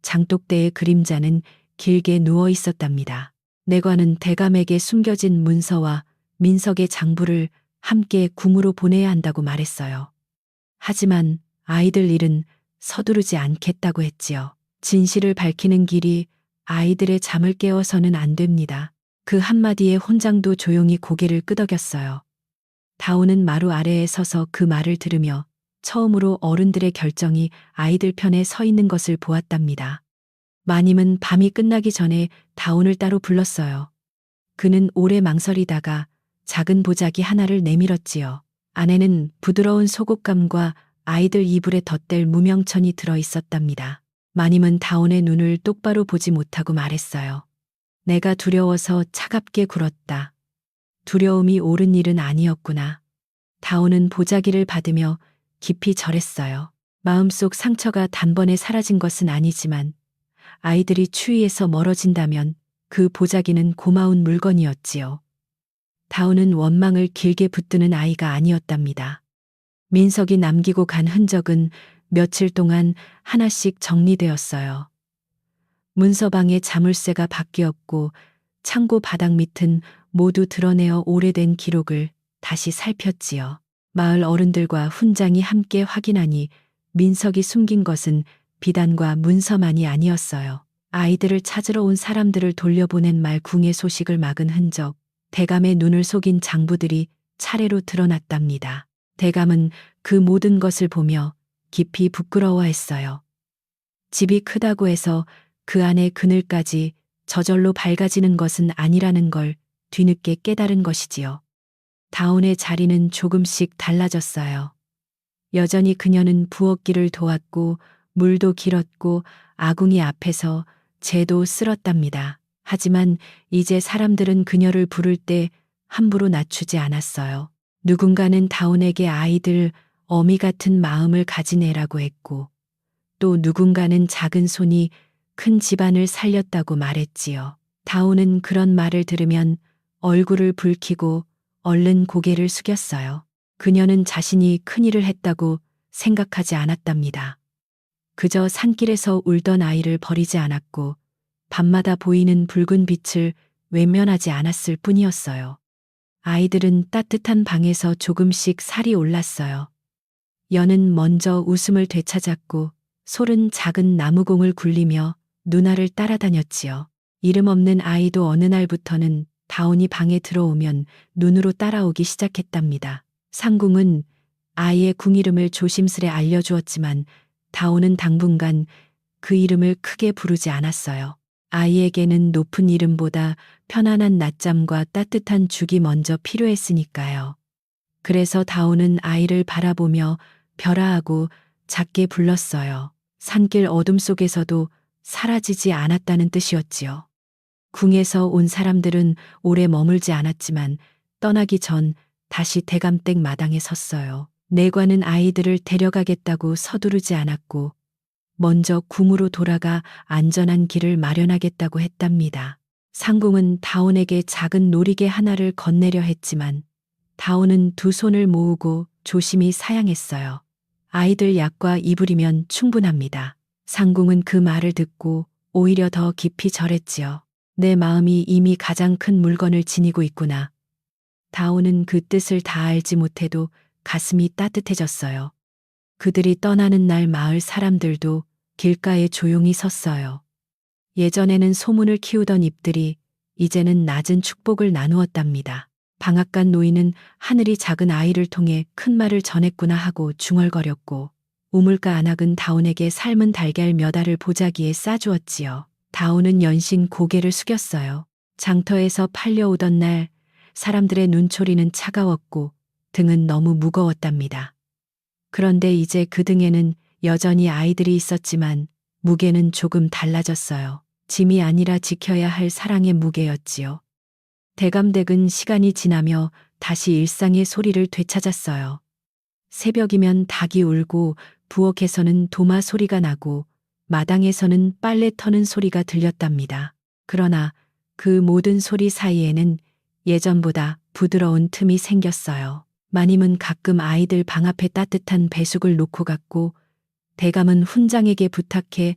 장독대의 그림자는 길게 누워 있었답니다. 내관은 대감에게 숨겨진 문서와 민석의 장부를 함께 궁으로 보내야 한다고 말했어요. 하지만 아이들 일은 서두르지 않겠다고 했지요. 진실을 밝히는 길이 아이들의 잠을 깨워서는 안 됩니다. 그 한마디에 혼장도 조용히 고개를 끄덕였어요. 다오는 마루 아래에 서서 그 말을 들으며 처음으로 어른들의 결정이 아이들 편에 서 있는 것을 보았답니다. 마님은 밤이 끝나기 전에 다온을 따로 불렀어요. 그는 오래 망설이다가 작은 보자기 하나를 내밀었지요. 안에는 부드러운 소곶감과 아이들 이불에 덧댈 무명천이 들어 있었답니다. 마님은 다온의 눈을 똑바로 보지 못하고 말했어요. 내가 두려워서 차갑게 굴었다. 두려움이 옳은 일은 아니었구나. 다온은 보자기를 받으며 깊이 절했어요. 마음속 상처가 단번에 사라진 것은 아니지만 아이들이 추위에서 멀어진다면 그 보자기는 고마운 물건이었지요. 다온은 원망을 길게 붙드는 아이가 아니었답니다. 민석이 남기고 간 흔적은 며칠 동안 하나씩 정리되었어요. 문서방에 자물쇠가 바뀌었고 창고 바닥 밑은 모두 드러내어 오래된 기록을 다시 살폈지요. 마을 어른들과 훈장이 함께 확인하니 민석이 숨긴 것은 비단과 문서만이 아니었어요. 아이들을 찾으러 온 사람들을 돌려보낸 말 궁의 소식을 막은 흔적, 대감의 눈을 속인 장부들이 차례로 드러났답니다. 대감은 그 모든 것을 보며 깊이 부끄러워했어요. 집이 크다고 해서 그 안의 그늘까지 저절로 밝아지는 것은 아니라는 걸 뒤늦게 깨달은 것이지요. 다온의 자리는 조금씩 달라졌어요. 여전히 그녀는 부엌길을 도왔고 물도 길었고 아궁이 앞에서 재도 쓸었답니다. 하지만 이제 사람들은 그녀를 부를 때 함부로 낮추지 않았어요. 누군가는 다온에게 아이들 어미 같은 마음을 가진 애라고 했고 또 누군가는 작은 손이 큰 집안을 살렸다고 말했지요. 다온은 그런 말을 들으면 얼굴을 붉히고 얼른 고개를 숙였어요. 그녀는 자신이 큰일을 했다고 생각하지 않았답니다. 그저 산길에서 울던 아이를 버리지 않았고 밤마다 보이는 붉은 빛을 외면하지 않았을 뿐이었어요. 아이들은 따뜻한 방에서 조금씩 살이 올랐어요. 연은 먼저 웃음을 되찾았고 솔은 작은 나무공을 굴리며 누나를 따라다녔지요. 이름 없는 아이도 어느 날부터는 다온이 방에 들어오면 눈으로 따라오기 시작했답니다. 상궁은 아이의 궁 이름을 조심스레 알려주었지만 다온은 당분간 그 이름을 크게 부르지 않았어요. 아이에게는 높은 이름보다 편안한 낮잠과 따뜻한 죽이 먼저 필요했으니까요. 그래서 다온은 아이를 바라보며 별아하고 작게 불렀어요. 산길 어둠 속에서도 사라지지 않았다는 뜻이었지요. 궁에서 온 사람들은 오래 머물지 않았지만 떠나기 전 다시 대감댁 마당에 섰어요. 내관은 아이들을 데려가겠다고 서두르지 않았고 먼저 궁으로 돌아가 안전한 길을 마련하겠다고 했답니다. 상궁은 다온에게 작은 놀이개 하나를 건네려 했지만 다온은 두 손을 모으고 조심히 사양했어요. 아이들 약과 이불이면 충분합니다. 상궁은 그 말을 듣고 오히려 더 깊이 절했지요. 내 마음이 이미 가장 큰 물건을 지니고 있구나. 다온은 그 뜻을 다 알지 못해도 가슴이 따뜻해졌어요. 그들이 떠나는 날 마을 사람들도 길가에 조용히 섰어요. 예전에는 소문을 키우던 잎들이 이제는 낮은 축복을 나누었답니다. 방앗간 노인은 하늘이 작은 아이를 통해 큰 말을 전했구나 하고 중얼거렸고 우물가 안악은 다온에게 삶은 달걀 몇 알을 보자기에 싸주었지요. 다온은 연신 고개를 숙였어요. 장터에서 팔려오던 날 사람들의 눈초리는 차가웠고 등은 너무 무거웠답니다. 그런데 이제 그 등에는 여전히 아이들이 있었지만 무게는 조금 달라졌어요. 짐이 아니라 지켜야 할 사랑의 무게였지요. 대감댁은 시간이 지나며 다시 일상의 소리를 되찾았어요. 새벽이면 닭이 울고 부엌에서는 도마 소리가 나고 마당에서는 빨래 터는 소리가 들렸답니다. 그러나 그 모든 소리 사이에는 예전보다 부드러운 틈이 생겼어요. 마님은 가끔 아이들 방 앞에 따뜻한 배숙을 놓고 갔고 대감은 훈장에게 부탁해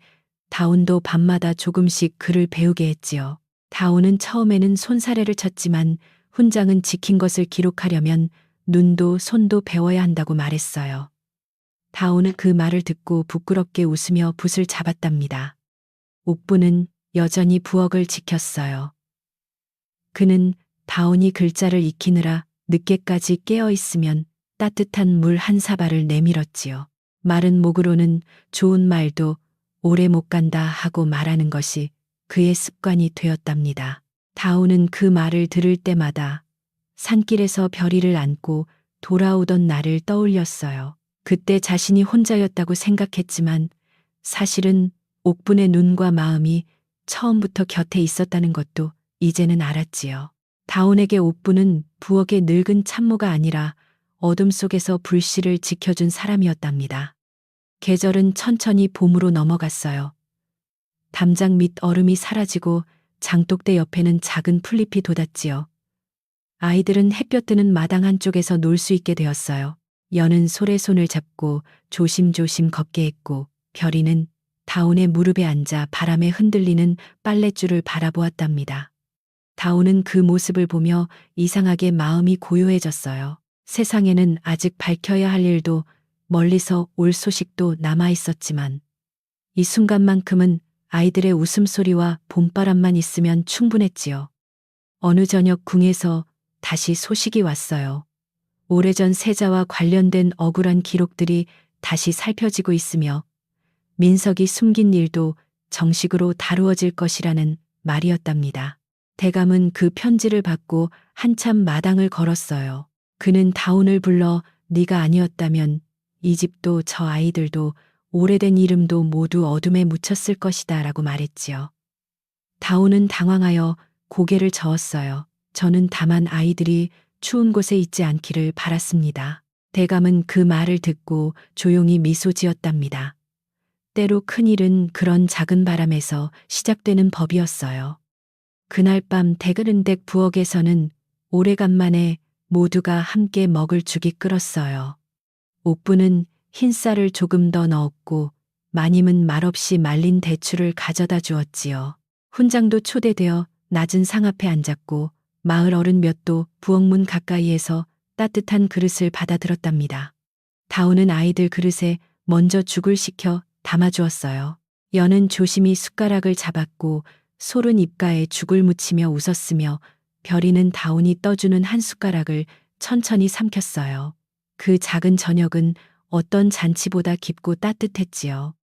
다온도 밤마다 조금씩 글을 배우게 했지요. 다온은 처음에는 손사래를 쳤지만 훈장은 지킨 것을 기록하려면 눈도 손도 배워야 한다고 말했어요. 다온은 그 말을 듣고 부끄럽게 웃으며 붓을 잡았답니다. 옥부는 여전히 부엌을 지켰어요. 그는 다온이 글자를 익히느라 늦게까지 깨어 있으면 따뜻한 물 한 사발을 내밀었지요. 마른 목으로는 좋은 말도 오래 못 간다 하고 말하는 것이 그의 습관이 되었답니다. 다온은 그 말을 들을 때마다 산길에서 별이를 안고 돌아오던 날을 떠올렸어요. 그때 자신이 혼자였다고 생각했지만 사실은 옥분의 눈과 마음이 처음부터 곁에 있었다는 것도 이제는 알았지요. 다온에게 옥분은 부엌의 늙은 참모가 아니라 어둠 속에서 불씨를 지켜준 사람이었답니다. 계절은 천천히 봄으로 넘어갔어요. 담장 밑 얼음이 사라지고 장독대 옆에는 작은 풀잎이 돋았지요. 아이들은 햇볕 드는 마당 한쪽에서 놀 수 있게 되었어요. 연은 솔의 손을 잡고 조심조심 걷게 했고 별이는 다온의 무릎에 앉아 바람에 흔들리는 빨랫줄을 바라보았답니다. 다온은 그 모습을 보며 이상하게 마음이 고요해졌어요. 세상에는 아직 밝혀야 할 일도 멀리서 올 소식도 남아 있었지만 이 순간만큼은 아이들의 웃음소리와 봄바람만 있으면 충분했지요. 어느 저녁 궁에서 다시 소식이 왔어요. 오래전 세자와 관련된 억울한 기록들이 다시 살펴지고 있으며 민석이 숨긴 일도 정식으로 다루어질 것이라는 말이었답니다. 대감은 그 편지를 받고 한참 마당을 걸었어요. 그는 다온을 불러 네가 아니었다면 이 집도 저 아이들도 오래된 이름도 모두 어둠에 묻혔을 것이다 라고 말했지요. 다온은 당황하여 고개를 저었어요. 저는 다만 아이들이 추운 곳에 있지 않기를 바랐습니다. 대감은 그 말을 듣고 조용히 미소 지었답니다. 때로 큰일은 그런 작은 바람에서 시작되는 법이었어요. 그날 밤 대그른댁 부엌에서는 오래간만에 모두가 함께 먹을 죽이 끓었어요. 옥부는 흰쌀을 조금 더 넣었고 마님은 말없이 말린 대추를 가져다 주었지요. 훈장도 초대되어 낮은 상 앞에 앉았고 마을 어른 몇도 부엌문 가까이에서 따뜻한 그릇을 받아들었답니다. 다온은 아이들 그릇에 먼저 죽을 식혀 담아주었어요. 연은 조심히 숟가락을 잡았고 솔은 입가에 죽을 묻히며 웃었으며 별이는 다온이 떠주는 한 숟가락을 천천히 삼켰어요. 그 작은 저녁은 어떤 잔치보다 깊고 따뜻했지요.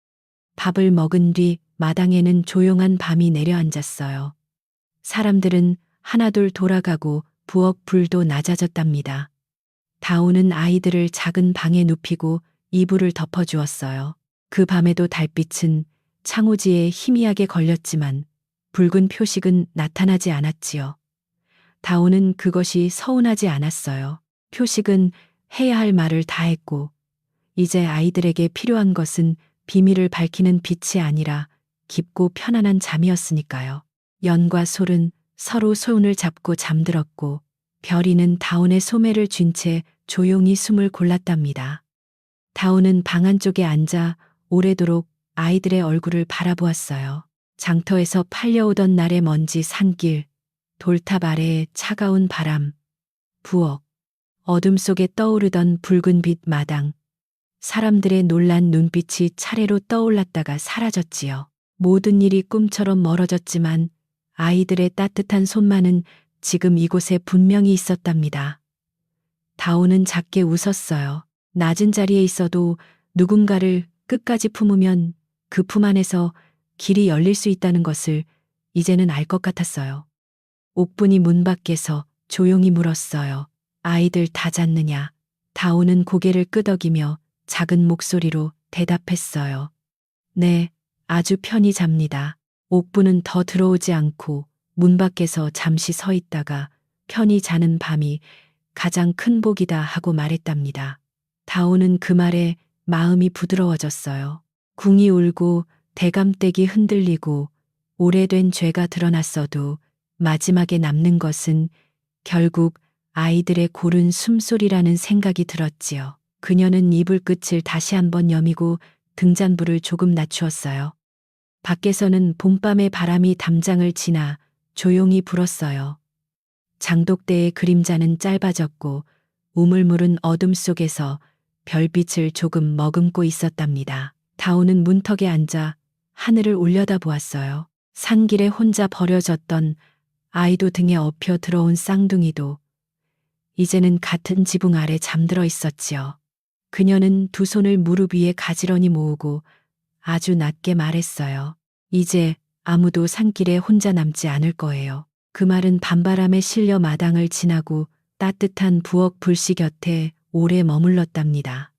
밥을 먹은 뒤 마당에는 조용한 밤이 내려앉았어요. 사람들은 하나둘 돌아가고 부엌 불도 낮아졌답니다. 다온은 아이들을 작은 방에 눕히고 이불을 덮어주었어요. 그 밤에도 달빛은 창호지에 희미하게 걸렸지만 붉은 표식은 나타나지 않았지요. 다온은 그것이 서운하지 않았어요. 표식은 해야 할 말을 다 했고 이제 아이들에게 필요한 것은 비밀을 밝히는 빛이 아니라 깊고 편안한 잠이었으니까요. 연과 솔은 서로 손을 잡고 잠들었고 별이는 다온의 소매를 쥔 채 조용히 숨을 골랐답니다. 다온은 방 안쪽에 앉아 오래도록 아이들의 얼굴을 바라보았어요. 장터에서 팔려오던 날의 먼지 산길, 돌탑 아래의 차가운 바람, 부엌, 어둠 속에 떠오르던 붉은 빛 마당, 사람들의 놀란 눈빛이 차례로 떠올랐다가 사라졌지요. 모든 일이 꿈처럼 멀어졌지만 아이들의 따뜻한 손만은 지금 이곳에 분명히 있었답니다. 다온은 작게 웃었어요. 낮은 자리에 있어도 누군가를 끝까지 품으면 그 품 안에서 길이 열릴 수 있다는 것을 이제는 알 것 같았어요. 옥분이 문 밖에서 조용히 물었어요. 아이들 다 잤느냐? 다온은 고개를 끄덕이며 작은 목소리로 대답했어요. 네, 아주 편히 잡니다. 옥부는 더 들어오지 않고 문 밖에서 잠시 서 있다가 편히 자는 밤이 가장 큰 복이다 하고 말했답니다. 다온은 그 말에 마음이 부드러워졌어요. 궁이 울고 대감댁이 흔들리고 오래된 죄가 드러났어도 마지막에 남는 것은 결국 아이들의 고른 숨소리라는 생각이 들었지요. 그녀는 이불 끝을 다시 한번 여미고 등잔불을 조금 낮추었어요. 밖에서는 봄밤의 바람이 담장을 지나 조용히 불었어요. 장독대의 그림자는 짧아졌고 우물물은 어둠 속에서 별빛을 조금 머금고 있었답니다. 다온은 문턱에 앉아 하늘을 올려다보았어요. 산길에 혼자 버려졌던 아이도 등에 업혀 들어온 쌍둥이도 이제는 같은 지붕 아래 잠들어 있었지요. 그녀는 두 손을 무릎 위에 가지런히 모으고 아주 낮게 말했어요. 이제 아무도 산길에 혼자 남지 않을 거예요. 그 말은 밤바람에 실려 마당을 지나고 따뜻한 부엌 불씨 곁에 오래 머물렀답니다.